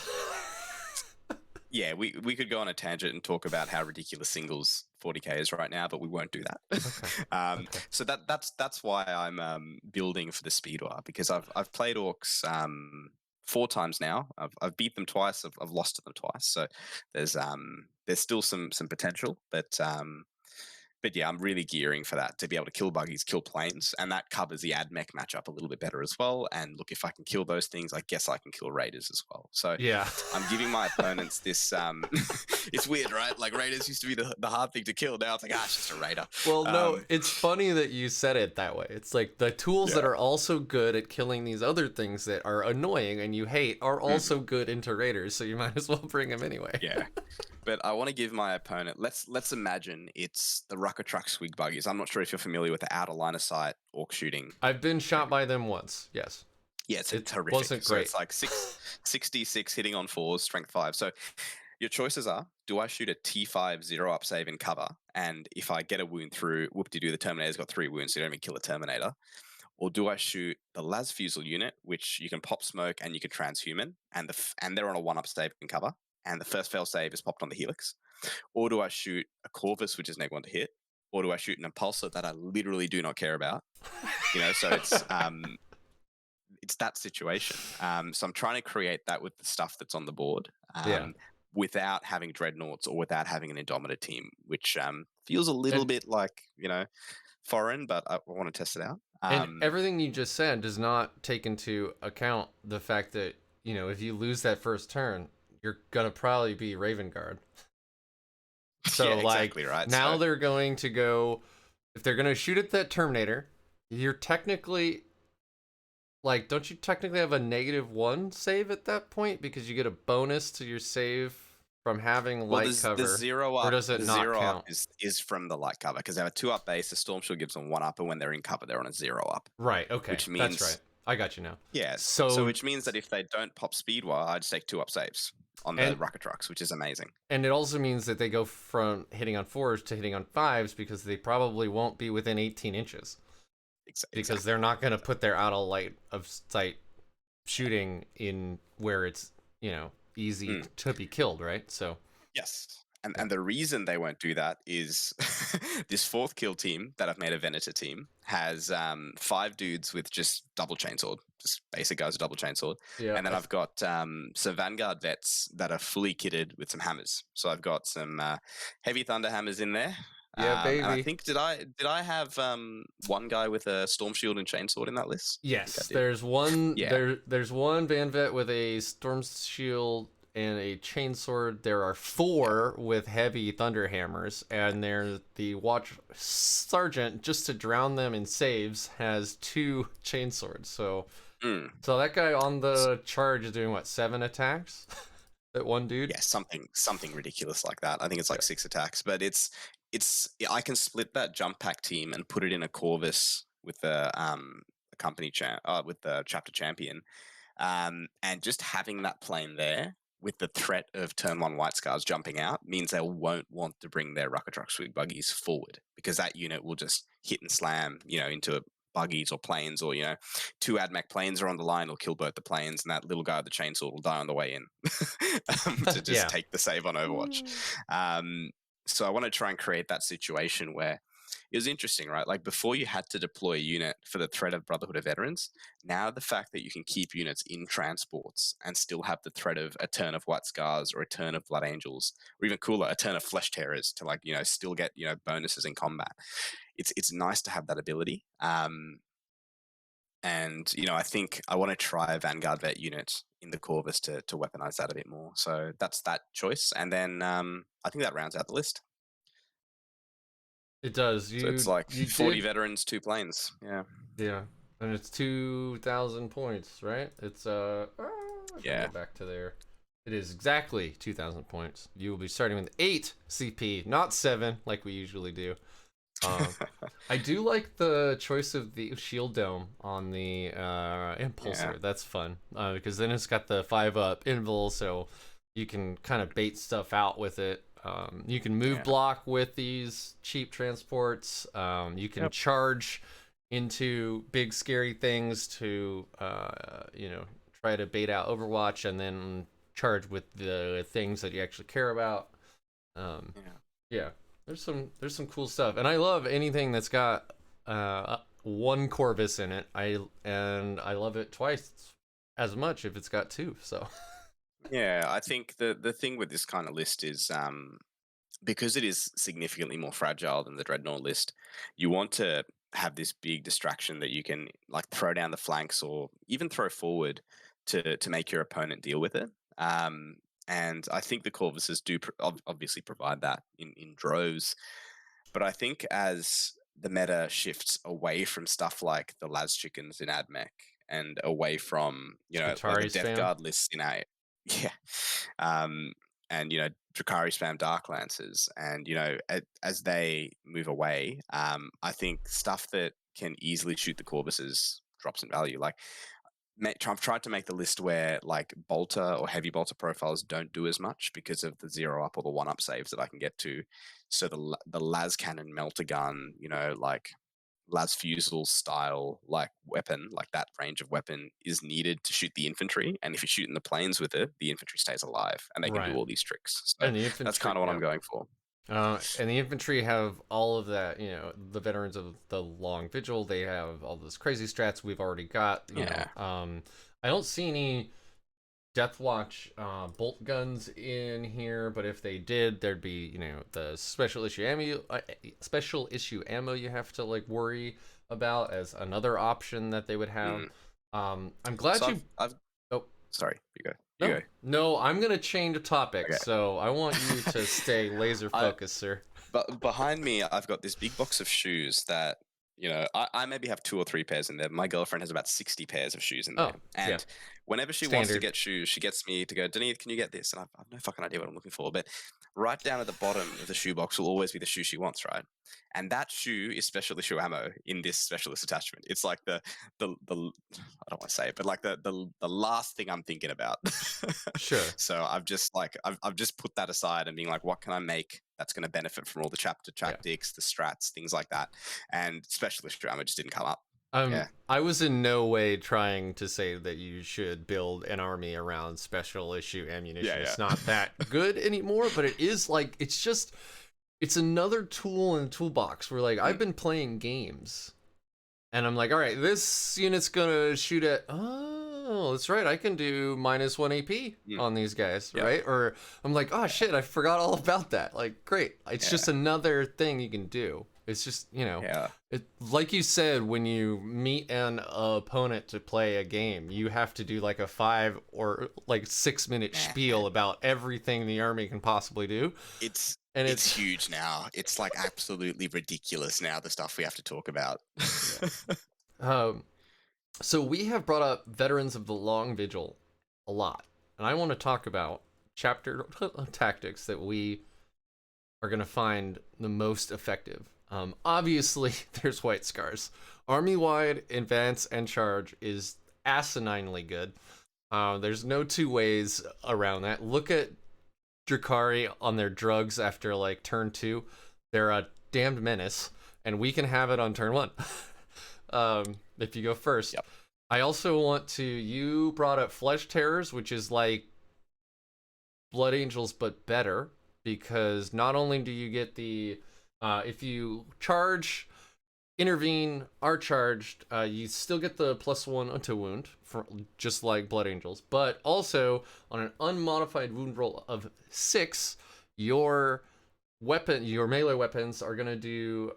S2: yeah, we could go on a tangent and talk about how ridiculous singles 40k is right now, but we won't do that.
S1: Okay. Okay.
S2: So that's why I'm building for the Speedwire because I've played Orcs 4 times now. I've beat them twice. I've lost to them twice. So there's still some potential, but yeah, I'm really gearing for that to be able to kill buggies, kill planes, and that covers the AdMech matchup a little bit better as well. And look, if I can kill those things, I guess I can kill raiders as well. So
S1: Yeah.
S2: I'm giving my opponents this. It's weird, right? Like raiders used to be the hard thing to kill. Now it's like, it's just a raider.
S1: Well, no,
S2: Um,
S1: it's funny that you said it that way. It's like the tools that
S2: yeah.
S1: are also good at killing these other things that are annoying and you hate are
S2: Mm,
S1: also good into raiders, so you might as well bring them anyway.
S2: yeah. But I want to give my opponent. Let's imagine it's the Rucker Truck Swig buggies. I'm not sure if you're familiar with the outer line of sight orc shooting.
S1: I've been shot by them once. Yes.
S2: Yeah,
S1: It
S2: it's horrific.
S1: wasn't
S2: So
S1: great.
S2: it's like 66 hitting on 4s, strength 5. So your choices are: do I shoot a T5 0 up save in cover, and if I get a wound through, whoop-de-doo, the Terminator's got 3 wounds, so you don't even kill a Terminator. Or do I shoot the Las Fusel unit, which you can pop smoke and you can transhuman, and they're on a 1 up save in cover, and the first fail save is popped on the Helix? Or do I shoot a Corvus, which is neg 1 to hit? Or do I shoot an Impulsor that I literally do not care about? So it's that situation. So I'm trying to create that with the stuff that's on the board,
S1: Yeah.
S2: without having dreadnoughts or without having an Indomitor team, which feels a little
S1: And
S2: bit like foreign, but I want to test it out.
S1: and everything you just said does not take into account the fact that if you lose that first turn, you're gonna probably be Raven Guard. So
S2: Yeah, exactly right.
S1: now
S2: So
S1: they're going to go, if they're gonna shoot at that Terminator, you're technically don't you technically have a -1 save at that point because you get a bonus to your save from having
S2: well,
S1: light
S2: the
S1: cover,
S2: zero
S1: or
S2: up,
S1: does it
S2: the
S1: not
S2: zero
S1: count?
S2: up is from the light cover because they have a 2 up base. The Storm Shield gives them 1 up, and when they're in cover, they're on a 0 up,
S1: Right. Okay,
S2: which
S1: that's right.
S2: means
S1: I got you now.
S2: yes. So
S1: So
S2: which means that if they don't pop Speedwire, I just take 2 up saves on the
S1: and
S2: rocket trucks, which is amazing.
S1: and it also means that they go from hitting on 4s to hitting on 5s because they probably won't be within 18 inches because
S2: Exactly.
S1: they're not going to put their out of light of sight shooting in where it's easy to be killed, right? So
S2: Yes.
S1: yeah,
S2: And the reason they won't do that is this 4th kill team that I've made a Venator team has 5 dudes with just double chainsword, just basic guys with double chainsword.
S1: yeah,
S2: And then I've got some Vanguard vets that are fully kitted with some hammers. So I've got some heavy thunder hammers in there.
S1: yeah,
S2: And I
S1: baby.
S2: think did I have one guy with a storm shield and chainsword in that list? I think I
S1: Yes,
S2: did. Yeah.
S1: there's one Van Vet with a storm shield and a chainsword. There are
S2: Yeah.
S1: 4 with heavy thunder hammers, and there's the watch sergeant, just to drown them in saves, has 2 chainswords.
S2: Mm.
S1: So that guy on the charge is doing what, 7 attacks? That one dude.
S2: Yeah, something ridiculous like that. I think it's like
S1: Yeah.
S2: 6 attacks, but it's I can split that jump pack team and put it in a Corvus with a company with the chapter champion, and just having that plane there with the threat of turn 1 white scars jumping out means they won't want to bring their rocket truck swig buggies forward because that unit will just hit and slam into buggies or planes, or 2 AdMech planes are on the line, or kill both the planes, and that little guy with the chainsaw will die on the way in to just
S1: Yeah.
S2: take the save on Overwatch. Um, so I want to try and create that situation where it was interesting, right? Like before, you had to deploy a unit for the threat of Brotherhood of Veterans. Now, the fact that you can keep units in transports and still have the threat of a turn of White Scars or a turn of Blood Angels, or even cooler, a turn of Flesh Terrors to still get bonuses in combat. It's nice to have that ability. And I think I want to try a Vanguard vet unit in the Corvus to weaponize that a bit more. So that's that choice, and then I think that rounds out the list.
S1: It does.
S2: So it's like
S1: You
S2: 40
S1: did.
S2: veterans, 2 planes. Yeah,
S1: Yeah. And it's 2,000 points, right? It's if I
S2: yeah.
S1: go back to there, it is exactly 2,000 points. You will be starting with 8 CP, not 7 like we usually do. I do like the choice of the shield dome on the impulsor.
S2: Yeah.
S1: That's fun because then it's got the 5-up invul, so you can kind of bait stuff out with it. You can move
S2: Yeah.
S1: block with these cheap transports. You can charge into big scary things to try to bait out Overwatch, and then charge with the things that you actually care about. Yeah, there's some cool stuff, and I love anything that's got 1 Corvus in it. I love it twice as much if it's got 2. So
S2: Yeah, I think the thing with this kind of list is because it is significantly more fragile than the Dreadnought list, you want to have this big distraction that you can like throw down the flanks or even throw forward to make your opponent deal with it. And I think the Corvuses do obviously provide that in droves. But I think as the meta shifts away from stuff like the Las Chickens in AdMech and away from, like the
S1: Atari
S2: Death
S1: spam.
S2: Guard lists in a, yeah. And, Drakari spam Dark Lancers. And, as they move away, I think stuff that can easily shoot the Corvuses drops in value. Like, I've tried to make the list where like bolter or heavy bolter profiles don't do as much because of the 0 up or the 1 up saves that I can get to. So the las cannon melter gun, like las fusel style like weapon, like that range of weapon is needed to shoot the infantry. And if you shoot in the planes with it, the infantry stays alive and they can do
S1: Right.
S2: all these tricks. So
S1: And the
S2: that's
S1: infantry,
S2: kind of what I'm
S1: yeah.
S2: going for.
S1: And the infantry have all of that, the veterans of the long vigil, they have all those crazy strats we've already got,
S2: Yeah.
S1: I don't see any Deathwatch bolt guns in here, but if they did, there'd be, the special issue ammo you have to like worry about as another option that they would have. I'm glad
S2: So
S1: you
S2: I've
S1: oh
S2: Sorry, you go. You
S1: No,
S2: go.
S1: no, I'm gonna change the topic,
S2: Okay.
S1: so I want you to stay laser
S2: I
S1: focused, sir.
S2: But behind me, I've got this big box of shoes that, I maybe have 2 or 3 pairs in there. My girlfriend has about 60 pairs of shoes in there.
S1: Oh, yeah,
S2: And whenever she wants to
S1: standard.
S2: get shoes, she gets me to go, Deneeth, can you get this? And I've no fucking idea what I'm looking for. But right down at the bottom of the shoe box will always be the shoe she wants, right? And that shoe is special issue ammo in this specialist attachment. It's like the I don't want to say it, but like the last thing I'm thinking about.
S1: Sure.
S2: So I've just put that aside and being like, what can I make that's going to benefit from all the chapter
S1: Yeah.
S2: tactics, the strats, things like that. And specialist drama just didn't come up. Yeah.
S1: I was in no way trying to say that you should build an army around special issue ammunition.
S2: Yeah,
S1: It's
S2: yeah.
S1: not that good anymore, but it is like it's another tool in the toolbox where like I've been playing games and I'm like, all right, this unit's gonna shoot at that's right, I can do -1 AP on these guys,
S2: Yeah.
S1: right? Or I'm like, oh shit, I forgot all about that. Like, great. It's
S2: Yeah.
S1: just another thing you can do. It's just,
S2: Yeah.
S1: like you said, when you meet an opponent to play a game, you have to do like a 5 or like 6 minute spiel about everything the army can possibly do. And
S2: It's huge now. It's like absolutely ridiculous now, the stuff we have to talk about.
S1: So we have brought up Veterans of the Long Vigil a lot, and I want to talk about chapter tactics that we are going to find the most effective. Obviously, there's White Scars. Army-wide advance and charge is asininely good. There's no two ways around that. Look at Drakari on their drugs after like turn 2. They're a damned menace, and we can have it on turn 1. If you go first.
S2: Yep.
S1: I also want to, you brought up Flesh Terrors, which is like Blood Angels but better, because not only do you get the if you charge, intervene, are charged, you still get the +1 to wound, for, just like Blood Angels, but also on an unmodified wound roll of 6, your melee weapons are gonna do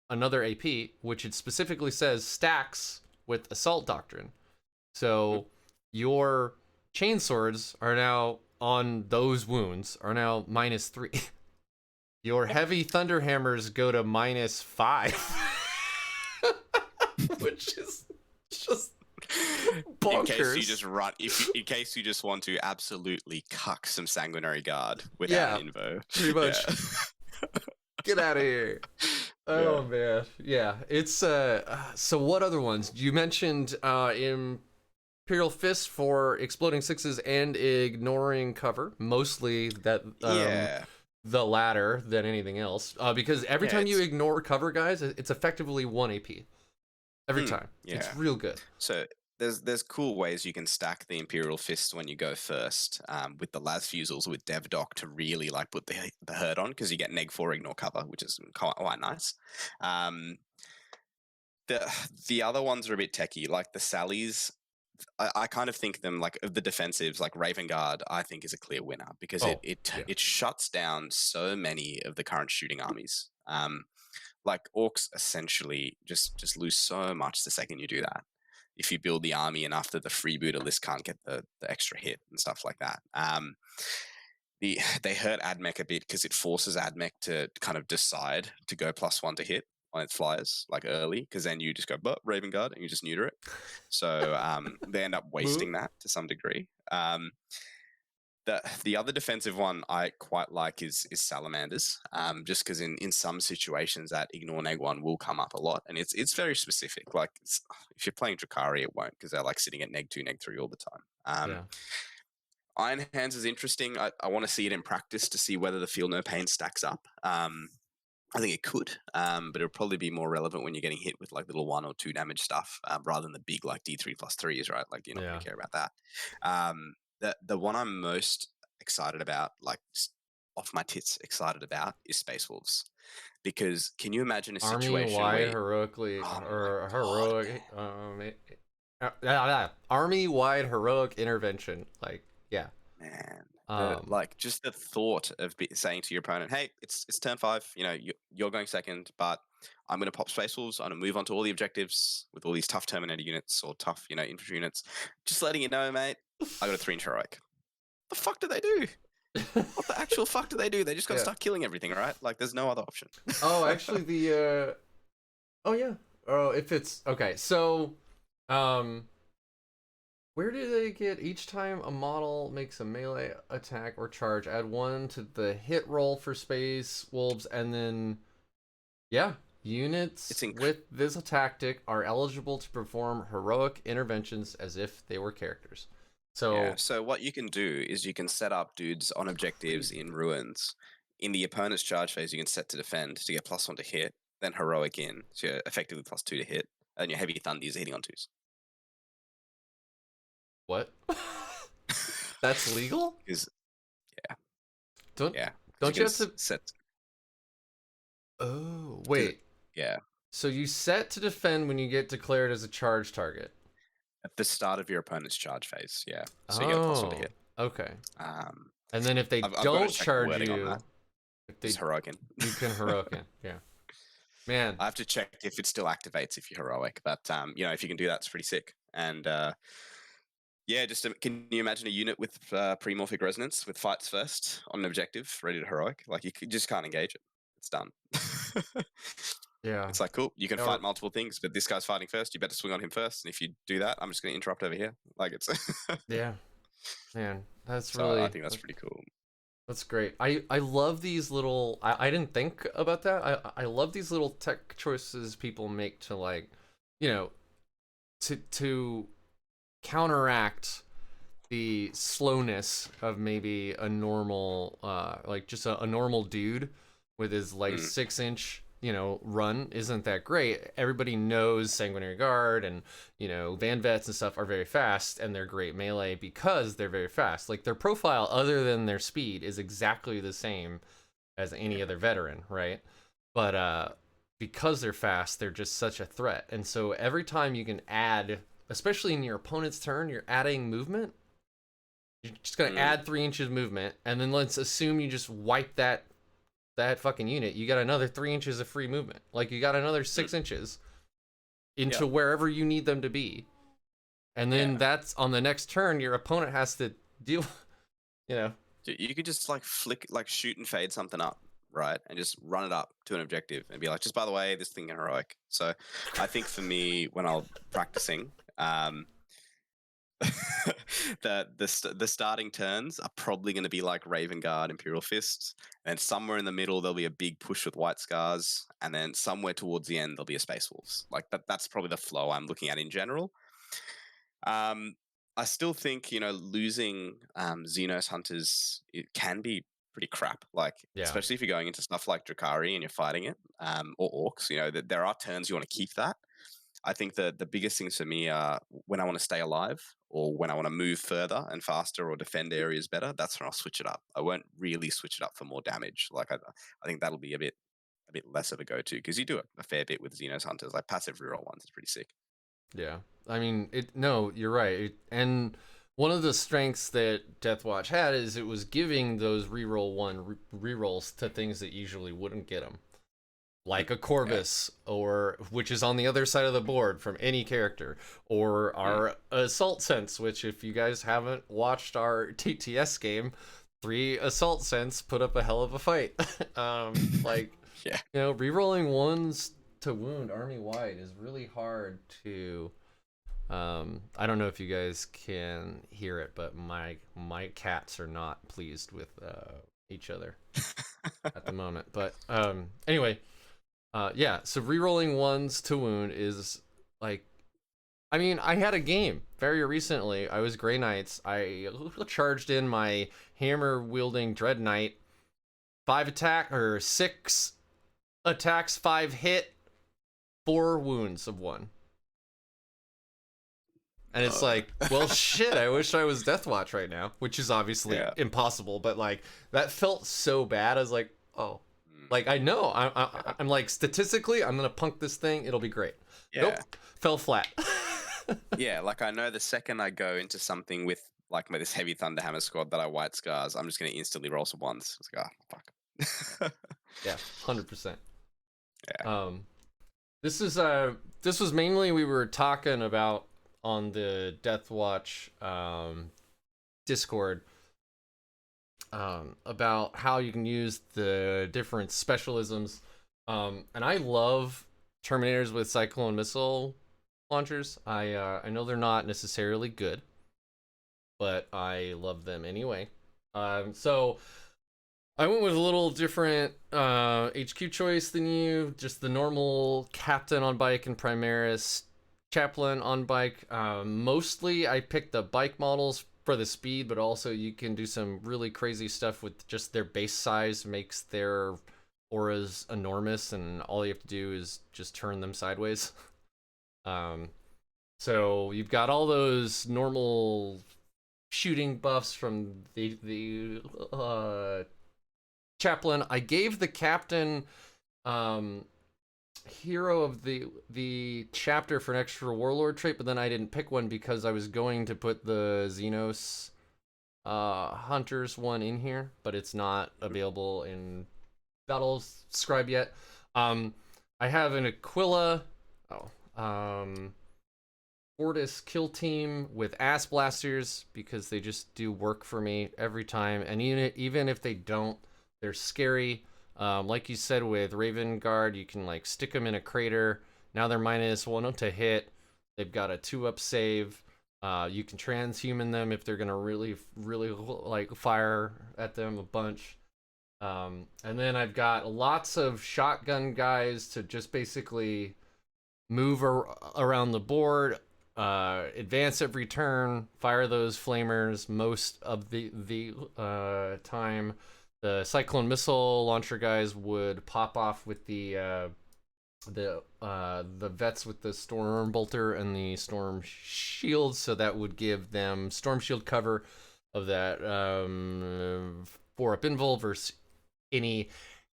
S1: another AP, which it specifically says stacks with Assault Doctrine. So your chainswords are now on those wounds are now -3. Your heavy thunderhammers go to -5, which is just bonkers.
S2: In case you just in case you just want to absolutely cuck some sanguinary guard without invo.
S1: Pretty much.
S2: Yeah.
S1: Get out of here. Oh man, yeah. It's so what other ones? You mentioned Imperial Fist for exploding 6s and ignoring cover. Mostly that the latter than anything else. Because every time you ignore cover, guys, it's effectively 1 AP. Every time.
S2: Yeah.
S1: It's real good.
S2: So there's cool ways you can stack the Imperial Fist when you go first, with the las fusils with Devdoc to really like put the hurt on, because you get -4 ignore cover, which is quite nice. The other ones are a bit techie, like the Sallies. I kind of think them like of the defensives, like Raven Guard, I think is a clear winner because it shuts down so many of the current shooting armies. Like orcs essentially just lose so much the second you do that. If you build the army enough that the freebooter list can't get the extra hit and stuff like that. They hurt AdMech a bit because it forces AdMech to kind of decide to go +1 to hit on its flyers like early, because then you just go Raven Guard and you just neuter it. So they end up wasting that to some degree. The other defensive one I quite like is Salamanders, just because in some situations that ignore neg1 will come up a lot, and it's very specific. Like if you're playing Drakari, it won't, because they're like sitting at neg2, neg3 all the time. Iron Hands is interesting. I want to see it in practice to see whether the Feel No Pain stacks up. I think it could, but it'll probably be more relevant when you're getting hit with like little 1 or 2 damage stuff, rather than the big like D3+3s, right? Like you're not going to care about that. The one I'm most excited about, like off my tits excited about, is Space Wolves. Because can you imagine a situation
S1: Army-wide
S2: where
S1: Army-wide heroic intervention, like
S2: man, like just the thought of saying to your opponent, "Hey, it's turn 5. You know, you're going second, but I'm going to pop Space Wolves. I'm going to move on to all the objectives with all these tough Terminator units or tough, infantry units. Just letting you know, mate, I got a 3-inch heroic. The fuck do they do? What the actual fuck do they do? They just got to start killing everything, right? Like, there's no other option.
S1: Oh, actually, oh yeah. Oh, if it's okay. So, where do they get each time a model makes a melee attack or charge? Add 1 to the hit roll for Space Wolves, and then units with this tactic are eligible to perform heroic interventions as if they were characters. So,
S2: so what you can do is you can set up dudes on objectives in ruins. In the opponent's charge phase, you can set to defend to get +1 to hit, then heroic in, so you're effectively +2 to hit, and your heavy thunders are hitting on 2s.
S1: What? That's legal? Don't you have to
S2: set?
S1: Oh, wait.
S2: Yeah.
S1: So you set to defend when you get declared as a charge target.
S2: At the start of your opponent's charge phase, yeah. So you get a +1 to hit.
S1: Okay. And then if they don't charge you,
S2: if they heroic in.
S1: You can heroic in. Yeah. Man.
S2: I have to check if it still activates if you're heroic, but if you can do that, it's pretty sick. And can you imagine a unit with pre-morphic resonance with fights first on an objective, ready to heroic? Like, you just can't engage it. It's done.
S1: Yeah.
S2: It's like, cool, you can fight multiple things, but this guy's fighting first. You better swing on him first. And if you do that, I'm just going to interrupt over here. Like, it's...
S1: Yeah. Man, that's
S2: so
S1: really...
S2: I think that's pretty cool.
S1: That's great. I love these little... I didn't think about that. I love these little tech choices people make to, like, to counteract the slowness of maybe a normal, like, just a normal dude with his, like, 6-inch... run isn't that great. Everybody knows Sanguinary Guard and, Van Vets and stuff are very fast, and they're great melee because they're very fast. Like, their profile, other than their speed, is exactly the same as any other veteran, right? But because they're fast, they're just such a threat. And so every time you can add, especially in your opponent's turn, you're adding movement. You're just going to add 3 inches movement, and then let's assume you just wipe that fucking unit. You got another 3 inches of free movement. Like, you got another 6 inches into wherever you need them to be. And then that's on the next turn, your opponent has to deal,
S2: You could just, like, flick, like, shoot and fade something up, right? And just run it up to an objective and be like, just by the way, this thing is heroic. So I think for me, when I'm practicing, the starting turns are probably going to be like Raven Guard, Imperial Fist, and somewhere in the middle there'll be a big push with White Scars, and then somewhere towards the end there'll be a Space Wolves. Like, that's probably the flow I'm looking at in general. I still think losing Xenos Hunters, it can be pretty crap. Like, especially if you're going into stuff like Drakari and you're fighting it, or Orcs. There are turns you want to keep that. I think the biggest things for me are when I want to stay alive or when I want to move further and faster or defend areas better. That's when I'll switch it up. I won't really switch it up for more damage. Like, I think that'll be a bit less of a go-to, because you do it a fair bit with Xenos Hunters. Like, passive reroll ones is pretty sick.
S1: Yeah, I mean, no, you're right. And one of the strengths that Deathwatch had is it was giving those reroll 1 rerolls to things that usually wouldn't get them. Like a Corvus, or which is on the other side of the board from any character, or our Assault Sense, which, if you guys haven't watched our TTS game, 3 Assault Sense put up a hell of a fight. Rerolling 1s to wound army wide is really hard to. I don't know if you guys can hear it, but my cats are not pleased with each other at the moment. But anyway. So rerolling 1s to wound is, like, I mean, I had a game very recently. I was Grey Knights. I charged in my hammer-wielding Dread Knight. 6 attacks, 5 hit, 4 wounds of 1. And it's like, well, shit, I wish I was Deathwatch right now, which is obviously impossible, but, like, that felt so bad. I was like, oh. Like, I know, I'm like, statistically, I'm going to punk this thing. It'll be great. Nope. Fell flat.
S2: Like, I know the second I go into something with, like, this heavy Thunderhammer squad that I White Scars, I'm just going to instantly roll some 1s. It's like, fuck.
S1: Yeah, 100%.
S2: Yeah.
S1: This was mainly we were talking about on the Deathwatch Discord about how you can use the different specialisms. And I love Terminators with Cyclone missile launchers. I know they're not necessarily good, but I love them anyway. So I went with a little different HQ choice than you. Just the normal Captain on bike and Primaris Chaplain on bike. Mostly I picked the bike models for the speed, but also you can do some really crazy stuff with just their base size makes their auras enormous, and all you have to do is just turn them sideways. So you've got all those normal shooting buffs from the Chaplain. I gave the Captain hero of the chapter for an extra Warlord trait, but then I didn't pick one because I was going to put the Xenos Hunters one in here, but it's not available in Battle Scribe yet. I have an Aquila Fortis kill team with ass blasters because they just do work for me every time, and even if they don't, they're scary. Like you said with Raven Guard, you can like stick them in a crater. Now they're -1 to hit. They've got a 2-up save. You can transhuman them if they're gonna really like fire at them a bunch. And then I've got lots of shotgun guys to just basically move around the board, advance every turn, fire those flamers most of the time. The Cyclone missile launcher guys would pop off with the vets with the Storm Bolter and the Storm Shield, so that would give them Storm Shield cover of that 4-up invul versus any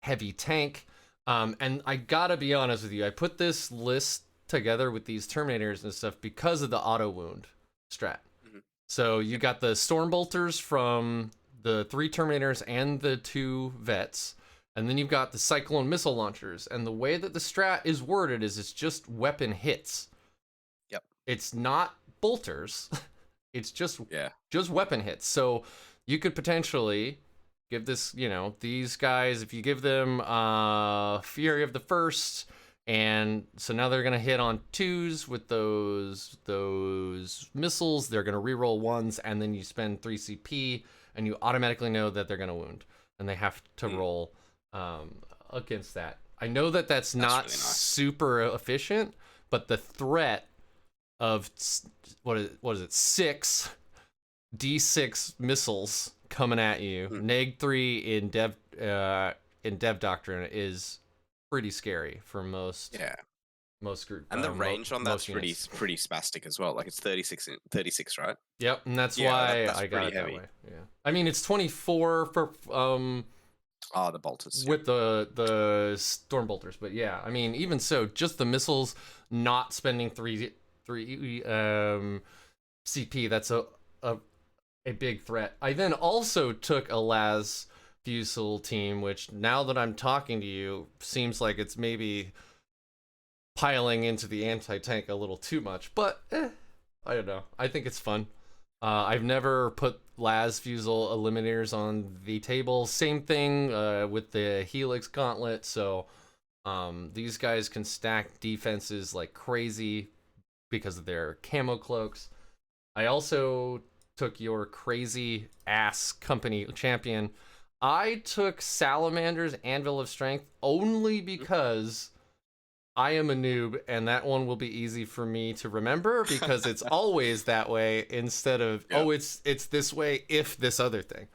S1: heavy tank. And I gotta be honest with you, I put this list together with these Terminators and stuff because of the auto wound strat. Mm-hmm. So you got the Storm Bolters from the 3 Terminators and the 2 vets, and then you've got the Cyclone missile launchers. And the way that the strat is worded is it's just weapon hits.
S2: Yep.
S1: It's not bolters. It's just weapon hits. So you could potentially give this, these guys, if you give them Fury of the First, and so now they're gonna hit on 2s with those missiles. They're gonna reroll 1s, and then you spend 3 CP, and you automatically know that they're gonna wound, and they have to roll against that. I know that that's not really nice. Super efficient, but the threat of what is it, 6 D6 missiles coming at you, neg 3 in Dev Doctrine is pretty scary for most group.
S2: And the range on that's pretty spastic as well. Like it's 36, right?
S1: Yep, and that's why I got it heavy. That way. Yeah, I mean it's 24 for
S2: the bolters
S1: with the Storm Bolters, but yeah, I mean even so, just the missiles not spending 3 CP, that's a big threat. I then also took a Laz Fusel team, which now that I'm talking to you seems like it's maybe piling into the anti-tank a little too much, but I don't know. I think it's fun. I've never put Laz Fusel eliminators on the table. Same thing with the Helix Gauntlet, so these guys can stack defenses like crazy because of their camo cloaks. I also took your crazy ass company champion. I took Salamander's Anvil of Strength only because I am a noob, and that one will be easy for me to remember because it's always that way instead of, it's this way if this other thing.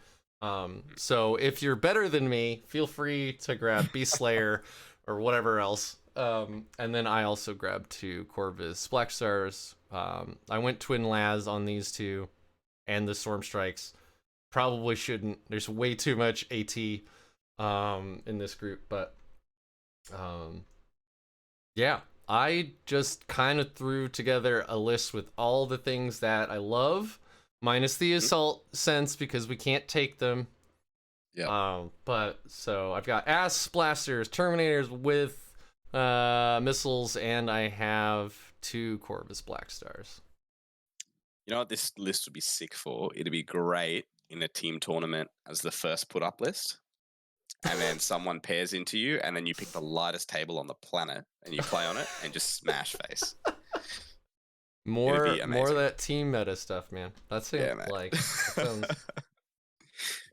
S1: So if you're better than me, feel free to grab Beast Slayer or whatever else. And then I also grabbed 2 Corvus Splash Stars. I went Twin Laz on these 2 and the Storm Strikes. Probably shouldn't. There's way too much AT in this group, but yeah, I just kind of threw together a list with all the things that I love, minus the assault sense because we can't take them. Yeah. But so I've got ass blasters, Terminators with missiles, and I have 2 Corvus Black Stars.
S2: You know what this list would be sick for? It'd be great in a team tournament as the first put up list. And then someone pairs into you, and then you pick the lightest table on the planet, and you play on it, and just smash face.
S1: More of that team meta stuff, man. That's it.
S2: Yeah,
S1: Like, that sounds...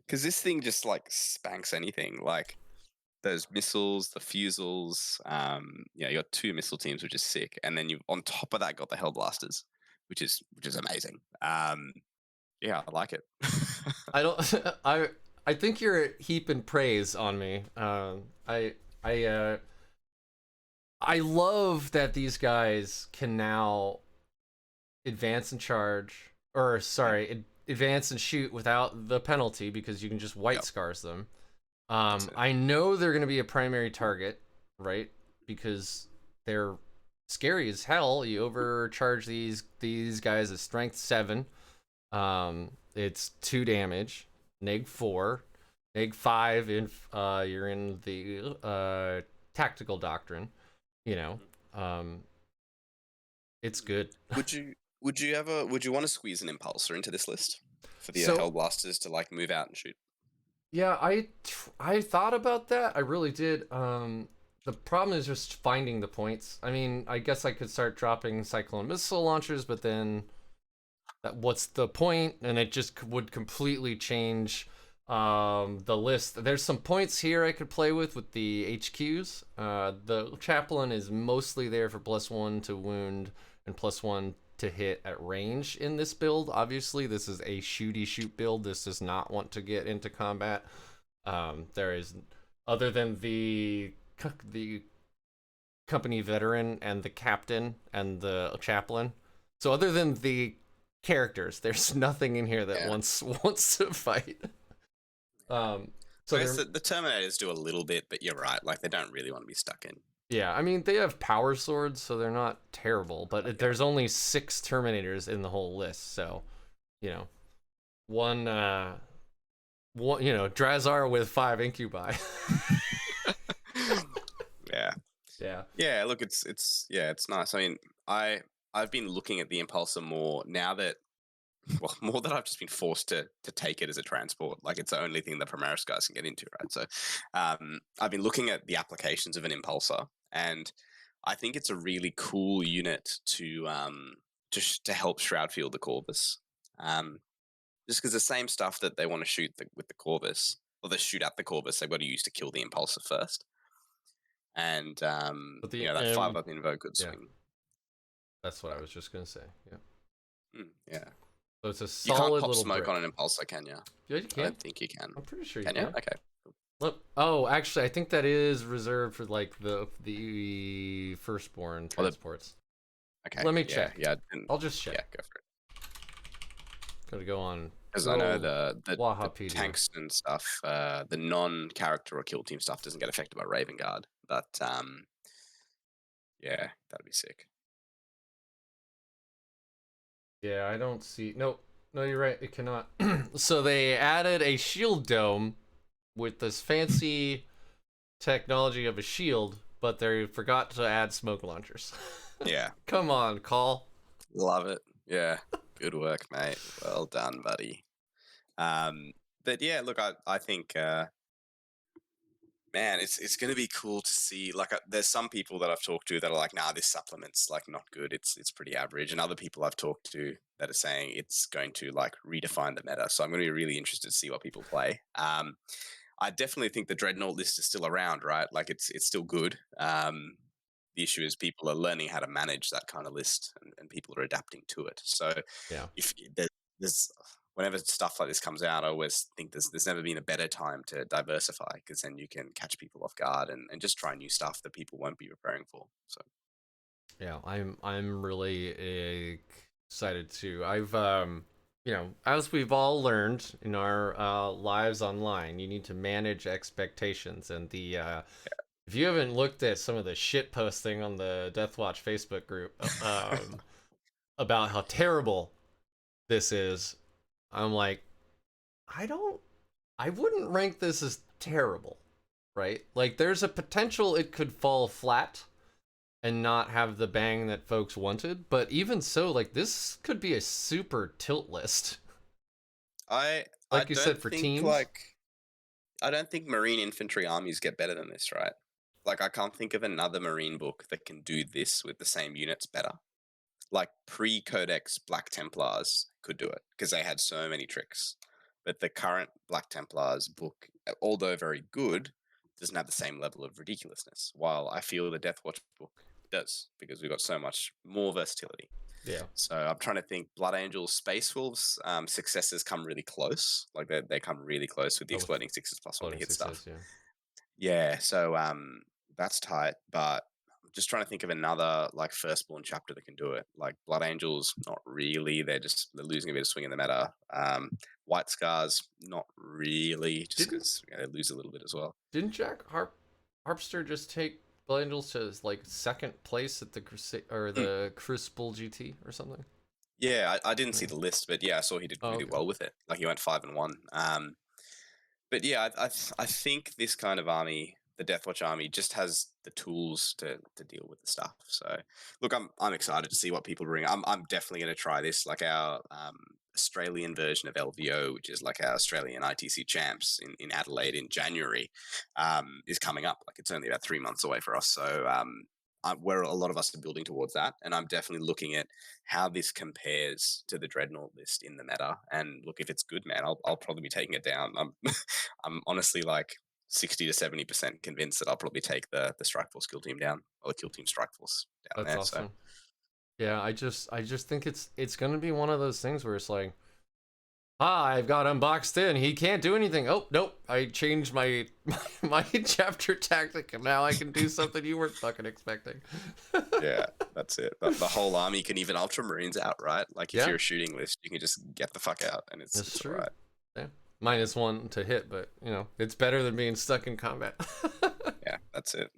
S2: Because this thing just like spanks anything. Like those missiles, the fusils. You got 2 missile teams, which is sick, and then you on top of that got the Hellblasters, which is amazing. Yeah, I like it.
S1: I don't. I think you're heaping praise on me. I love that these guys can now advance and charge, or sorry, advance and shoot without the penalty because you can just white scars them. I know they're going to be a primary target, right? Because they're scary as hell. You overcharge these guys at strength 7. It's 2 damage, neg 4, neg 5 if you're in the tactical doctrine. It's good.
S2: Would you want to squeeze an impulsor into this list for the
S1: So-
S2: Hellblasters to like move out and shoot?
S1: Yeah, I thought about that. I really did. The problem is just finding the points. I mean, I guess I could start dropping Cyclone missile launchers, but then what's the point? And it just would completely change the list. There's some points here I could play with the HQs. The chaplain is mostly there for +1 to wound and +1 to hit at range in this build. Obviously, this is a shooty shoot build. This does not want to get into combat. There is, other than the company veteran and the captain and the chaplain. So other than the characters, there's nothing in here that wants to fight. So
S2: I guess the Terminators do a little bit, but you're right. Like they don't really want to be stuck in.
S1: Yeah, I mean they have power swords, so they're not terrible. But there's only 6 Terminators in the whole list, so one Drazar with 5 incubi.
S2: Yeah. Look, it's nice. I mean, I've been looking at the Impulsor more now that. Well, more that I've just been forced to take it as a transport. Like it's the only thing the Primaris guys can get into, right? So I've been looking at the applications of an Impulsor, and I think it's a really cool unit to help shroud field the Corvus. Just because the same stuff that they want to shoot with the Corvus, or they shoot at the Corvus, they've got to use to kill the Impulsor first. And that 5-up invoke could swing.
S1: That's what I was just gonna say. Yeah.
S2: Yeah.
S1: So it's a
S2: You
S1: solid
S2: can't pop
S1: little
S2: smoke
S1: brick.
S2: on an Impulsor, can you?
S1: Yeah, you can.
S2: I don't think you can.
S1: I'm pretty sure you
S2: can.
S1: can.
S2: You? Okay.
S1: Look. Oh, actually, I think that is reserved for like the firstborn transports.
S2: Okay.
S1: Let me check.
S2: Yeah.
S1: I'll just check.
S2: Yeah, go for it.
S1: Gotta go on.
S2: Because I know the
S1: Wahapedia.
S2: tanks and stuff, the non-character or kill team stuff doesn't get affected by Raven Guard. But yeah, that'd be sick.
S1: Yeah, I don't see. No, you're right. It cannot. So they added a shield dome with this fancy technology of a shield, but they forgot to add smoke launchers.
S2: Yeah.
S1: Come on, Call.
S2: Love it. Yeah. Good work, mate. Well done, buddy. But yeah, look, I think, man, it's going to be cool to see. Like, there's some people that I've talked to that are like, nah, this supplement's like not good. It's pretty average. And other people I've talked to that are saying it's going to like redefine the meta. So I'm going to be really interested to see what people play. I definitely think the Dreadnought list is still around, right? Like it's still good. The issue is people are learning how to manage that kind of list, and people are adapting to it. So
S1: Yeah.
S2: if there's whenever stuff like this comes out, I always think there's never been a better time to diversify, because then you can catch people off guard and just try new stuff that people won't be preparing for. So
S1: yeah, I'm really excited too. I've as we've all learned in our lives online, you need to manage expectations, and if you haven't looked at some of the shit posting on the Deathwatch Facebook group about how terrible this is, I'm like, I wouldn't rank this as terrible, right? Like there's a potential it could fall flat and not have the bang that folks wanted, but even so, like this could be a super tilt list.
S2: I I
S1: Like you said,
S2: don't
S1: for
S2: think
S1: teams.
S2: like I don't think Marine infantry armies get better than this, right? Like I can't think of another Marine book that can do this with the same units better. Like pre-Codex Black Templars could do it because they had so many tricks. But the current Black Templars book, although very good, doesn't have the same level of ridiculousness. While I feel the Deathwatch book does because we've got so much more versatility.
S1: Yeah.
S2: So I'm trying to think. Blood Angels, Space Wolves, successes come really close. Like they come really close with the
S1: Oh, with
S2: exploding sixes plus one to
S1: floating
S2: hit
S1: success,
S2: stuff.
S1: yeah.
S2: Yeah, so that's tight, but I'm just trying to think of another like firstborn chapter that can do it. Like Blood Angels, not really. They're losing a bit of swing in the meta. White Scars, not really, just
S1: Didn't
S2: because they lose a little bit as well.
S1: didn't Harpster just take Blood Angels to like second place at the or
S2: Hmm.
S1: the Crucible GT or something?
S2: Yeah, I didn't see
S1: Yeah.
S2: the list, but yeah, I saw he did
S1: Oh,
S2: really
S1: okay.
S2: well with it. Like he went 5-1. But yeah, I think this kind of army, the Deathwatch army, just has the tools to deal with the stuff. So look, I'm excited to see what people bring. I'm definitely going to try this. Like our Australian version of LVO, which is like our Australian ITC champs in Adelaide in January, is coming up. Like it's only about 3 months away for us. So where a lot of us are building towards that, and I'm definitely looking at how this compares to the Dreadnought list in the meta. And look, if it's good, man, I'll probably be taking it down. I'm honestly like 60 to 70% convinced that I'll probably take the Strike Force kill team down, or the kill team Strike Force down
S1: That's
S2: there. So
S1: awesome. Yeah, I just think it's gonna be one of those things where it's like, I've got unboxed in. He can't do anything. Oh nope, I changed my my chapter tactic, and now I can do something you weren't fucking expecting.
S2: yeah, that's it. The whole army can even Ultramarines out, right? Like if
S1: Yeah,
S2: you're a shooting list, you can just get the fuck out, and
S1: that's
S2: it's all
S1: true.
S2: right.
S1: Yeah, -1 to hit, but it's better than being stuck in combat.
S2: Yeah, that's it.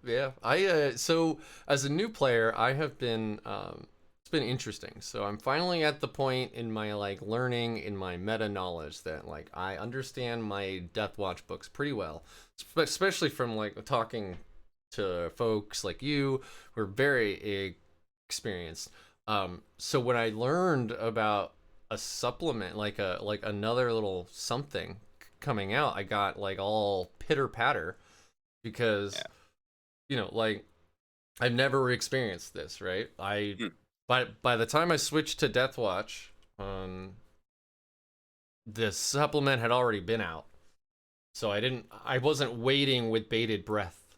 S1: Yeah, so as a new player, I have been it's been interesting. So I'm finally at the point in my like learning in my meta knowledge that like I understand my Deathwatch books pretty well, especially from like talking to folks like you who are very experienced. So when I learned about a supplement, like another little something coming out, I got like all pitter patter because
S2: Yeah.
S1: like I've never experienced this, right?
S2: Hmm.
S1: By the time I switched to Deathwatch, the supplement had already been out. So I wasn't waiting with bated breath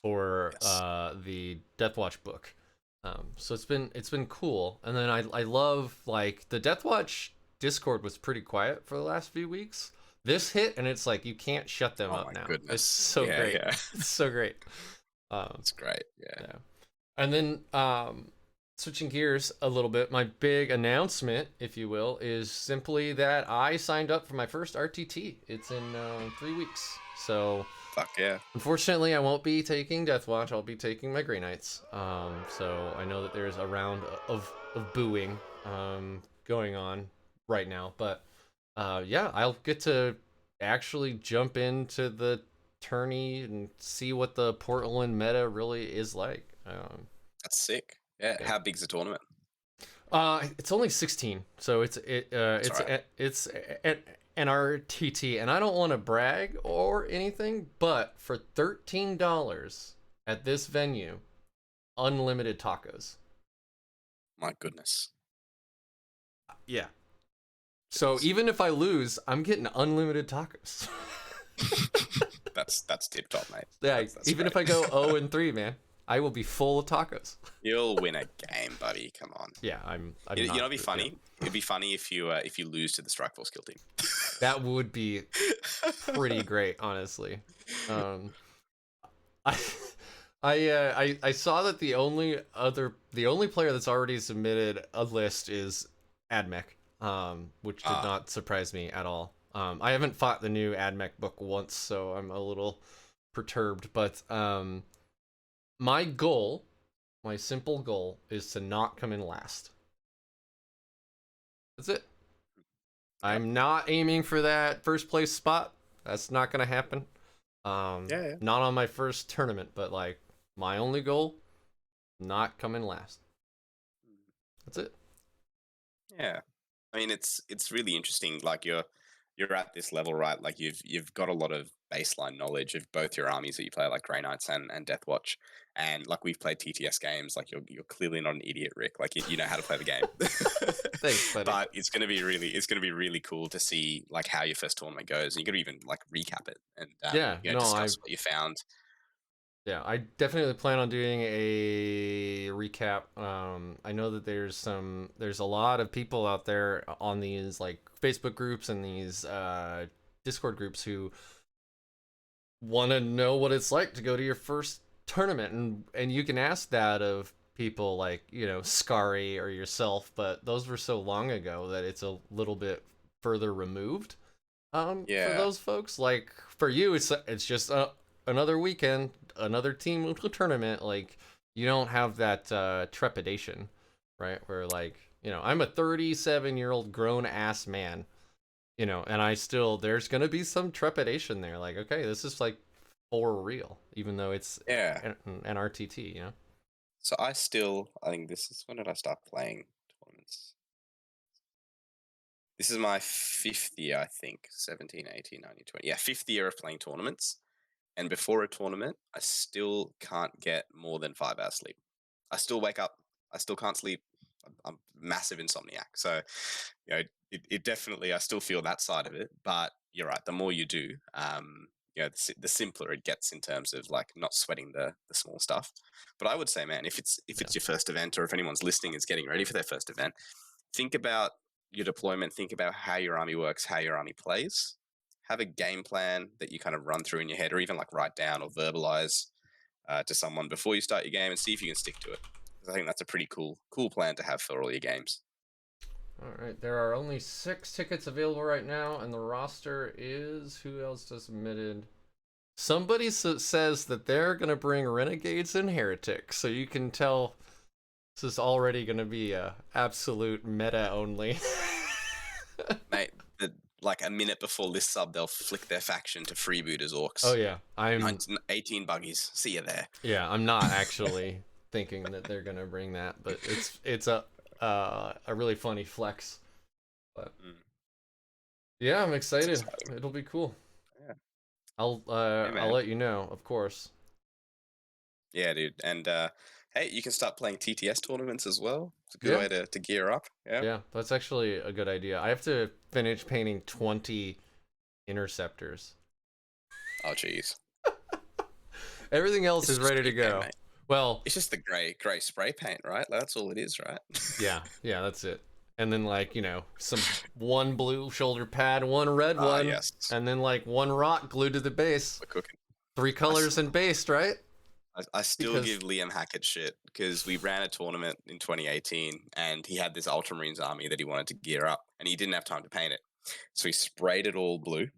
S1: for
S2: Yes.
S1: the Deathwatch book. So it's been cool. And then I love like the Deathwatch Discord was pretty quiet for the last few weeks. This hit and it's like you can't shut them
S2: Oh
S1: up
S2: my
S1: now. It's
S2: goodness.
S1: so
S2: Yeah,
S1: great.
S2: yeah.
S1: It's so great. Um,
S2: It's great. Yeah.
S1: yeah. And then switching gears a little bit, my big announcement, if you will, is simply that I signed up for my first RTT. It's in 3 weeks. So
S2: Fuck yeah.
S1: unfortunately, I won't be taking Deathwatch. I'll be taking my Grey Knights. So I know that there's a round of booing going on right now. But yeah, I'll get to actually jump into the tourney and see what the Portland meta really is like.
S2: That's sick. Yeah.
S1: Yeah.
S2: How big's the tournament?
S1: It's only 16, so
S2: That's all right.
S1: it's an RTT, and I don't want to brag or anything, but for $13 at this venue, unlimited tacos.
S2: My goodness.
S1: Yeah. So
S2: Jeez.
S1: even if I lose, I'm getting unlimited tacos.
S2: That's tip top, mate.
S1: Yeah,
S2: That's
S1: even
S2: great.
S1: if I go 0-3, man, I will be full of tacos.
S2: You'll win a game, buddy. Come on.
S1: Yeah, I'm
S2: You know,
S1: not.
S2: it'd be
S1: Yeah,
S2: funny. It'd be funny if you lose to the Strike Force kill team.
S1: that would be pretty great, honestly. I I saw that the only player that's already submitted a list is Admech, which did
S2: Ah,
S1: not surprise me at all. I haven't fought the new Admech book once, so I'm a little perturbed. But my goal, my simple goal, is to not come in last. That's it.
S2: yep.
S1: I'm not aiming for that first place spot. That's not gonna happen.
S2: Yeah, yeah.
S1: Not on my first tournament, but like my only goal, not coming last. That's it.
S2: Yeah. I mean, it's really interesting. Like you're at this level, right? Like you've got a lot of baseline knowledge of both your armies that you play, like Grey Knights and Deathwatch, and like we've played TTS games. Like you're clearly not an idiot, Rick. Like you know how to play the game.
S1: Thanks, buddy.
S2: But it's gonna be really cool to see like how your first tournament goes. And you got to even like recap it and
S1: Yeah,
S2: you know,
S1: no,
S2: discuss what you found.
S1: yeah, I definitely plan on doing a recap. I know that there's a lot of people out there on these like Facebook groups and these Discord groups who want to know what it's like to go to your first tournament, and you can ask that of people like Scary or yourself, but those were so long ago that it's a little bit further removed. For
S2: Yeah,
S1: those folks, like for you, it's just another weekend, another team tournament. Like you don't have that trepidation, right? Where like I'm a 37-year-old grown ass man, and I still there's gonna be some trepidation there. Like okay, this is like for real, even though it's
S2: yeah.
S1: an RTT,
S2: So I think this is when did I start playing tournaments? This is my fifth year, I think. 17, 18, 19, 20. Yeah, fifth year of playing tournaments. And before a tournament, I still can't get more than 5 hours sleep. I still wake up. I still can't sleep. I'm massive insomniac. So, it definitely, I still feel that side of it. But you're right. The more you do, the simpler it gets in terms of like not sweating the small stuff. But I would say, man, if
S1: Yeah.
S2: it's your first event, or if anyone's listening is getting ready for their first event, think about your deployment, think about how your army works, how your army plays. Have a game plan that you kind of run through in your head, or even like write down or verbalize to someone before you start your game, and see if you can stick to it. Because I think that's a pretty cool plan to have for all your games.
S1: All right, there are only 6 tickets available right now, and the roster is who else just submitted? Somebody says that they're gonna bring Renegades and Heretics, so you can tell this is already gonna be a absolute meta only.
S2: Mate, like a minute before list sub, they'll flick their faction to freeboot as
S1: Oh
S2: orcs.
S1: yeah,
S2: 18 buggies. See you there.
S1: I'm not actually thinking that they're gonna bring that, but it's a really funny flex. But yeah, I'm
S2: It's
S1: excited.
S2: exciting.
S1: It'll be cool.
S2: Yeah. Yeah,
S1: I'll
S2: man.
S1: let you know, of course.
S2: Yeah, dude. And hey, you can start playing TTS tournaments as well. It's a good
S1: Yeah,
S2: way to gear up. Yeah.
S1: yeah, that's actually a good idea. I have to finish painting 20 interceptors.
S2: Oh, jeez.
S1: Everything else
S2: It's
S1: is
S2: just
S1: ready to
S2: speed paint,
S1: go.
S2: mate.
S1: Well,
S2: It's just the grey spray paint, right? Like, that's all it is, right?
S1: yeah, that's it. And then like, some one blue shoulder pad, one red
S2: Ah,
S1: one,
S2: yes.
S1: and then like one rock glued to the base.
S2: We're cooking.
S1: 3
S2: I,
S1: colors and based, right?
S2: I still
S1: Because
S2: give Liam Hackett shit because we ran a tournament in 2018 and he had this Ultramarines army that he wanted to gear up and he didn't have time to paint it. So he sprayed it all blue.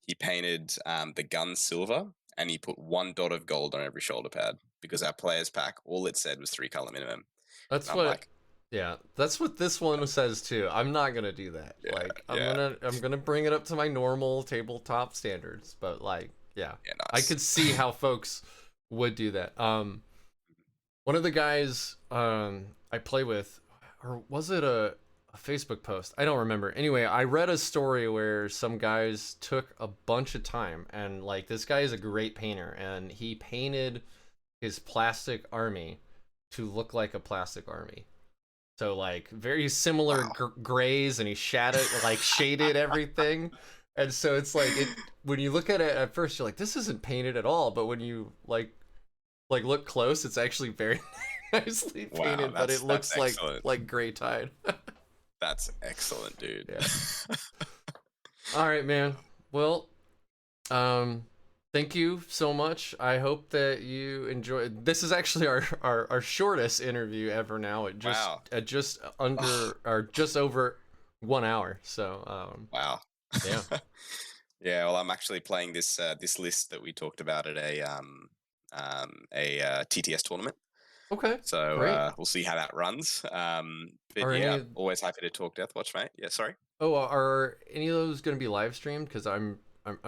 S2: He painted the gun silver and he put 1 dot of gold on every shoulder pad because our players pack, all it said was 3 color minimum. And
S1: that's
S2: I'm
S1: what
S2: like,
S1: yeah, that's what this one says too. I'm not going to do that.
S2: yeah,
S1: Like
S2: yeah,
S1: I'm going to bring it up to my normal tabletop standards, but like yeah.
S2: yeah,
S1: I
S2: nice.
S1: could see how folks would do that. One of the guys I play with, or was it a Facebook post? I don't remember. Anyway, I read a story where some guys took a bunch of time, and like this guy is a great painter, and he painted his plastic army to look like a plastic army. So like very similar
S2: Wow.
S1: grays, and he shaded everything. And so it's like it when you look at it at first, you're like, this isn't painted at all. But when you look close, it's actually very nicely
S2: Wow,
S1: painted, but it
S2: that's
S1: looks
S2: excellent.
S1: like gray tide.
S2: That's excellent, dude.
S1: Yeah. All right, man. Well, um, thank you so much. I hope that you enjoyed. This is actually our shortest interview ever. Now
S2: Wow.
S1: at just
S2: Oh,
S1: under or just over 1 hour. So
S2: wow.
S1: yeah.
S2: Yeah, well, I'm actually playing this list that we talked about at a TTS tournament.
S1: Okay.
S2: So
S1: Great.
S2: we'll see how that runs. But
S1: Are
S2: yeah,
S1: any
S2: always happy to talk Deathwatch, mate. Yeah, sorry.
S1: are any of those going to be live streamed? Because I'm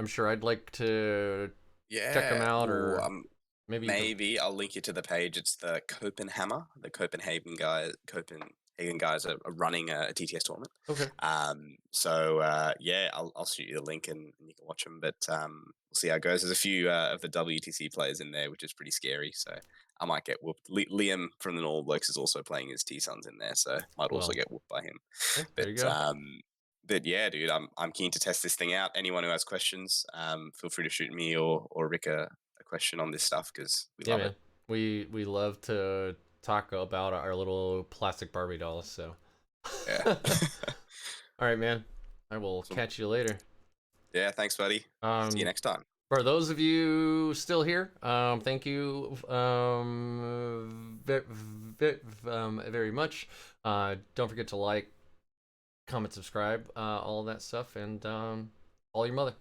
S1: sure I'd like to check them
S2: Yeah.
S1: out,
S2: Ooh,
S1: or maybe the
S2: maybe I'll link you to the page. It's the Copenhammer. The Copenhagen guys are running a TTS tournament.
S1: okay.
S2: Yeah, I'll shoot you the link and you can watch them. But we'll see how it goes. There's a few of the WTC players in there, which is pretty scary. So I might get whooped. Liam from the Normal Blokes is also playing his T Sons in there, so might also
S1: Well,
S2: get whooped by him.
S1: yeah, there you
S2: But
S1: go.
S2: yeah, dude, I'm keen to test this thing out. Anyone who has questions, feel free to shoot me or Rick a question on this stuff because we
S1: Yeah,
S2: love
S1: man.
S2: it.
S1: We love to talk about our little plastic Barbie dolls. So,
S2: Yeah.
S1: all right, man. I will
S2: Awesome.
S1: catch you later.
S2: Yeah, thanks, buddy. See you next time.
S1: For those of you still here, thank you very much. Don't forget to like, comment, subscribe, all of that stuff, and follow your mother.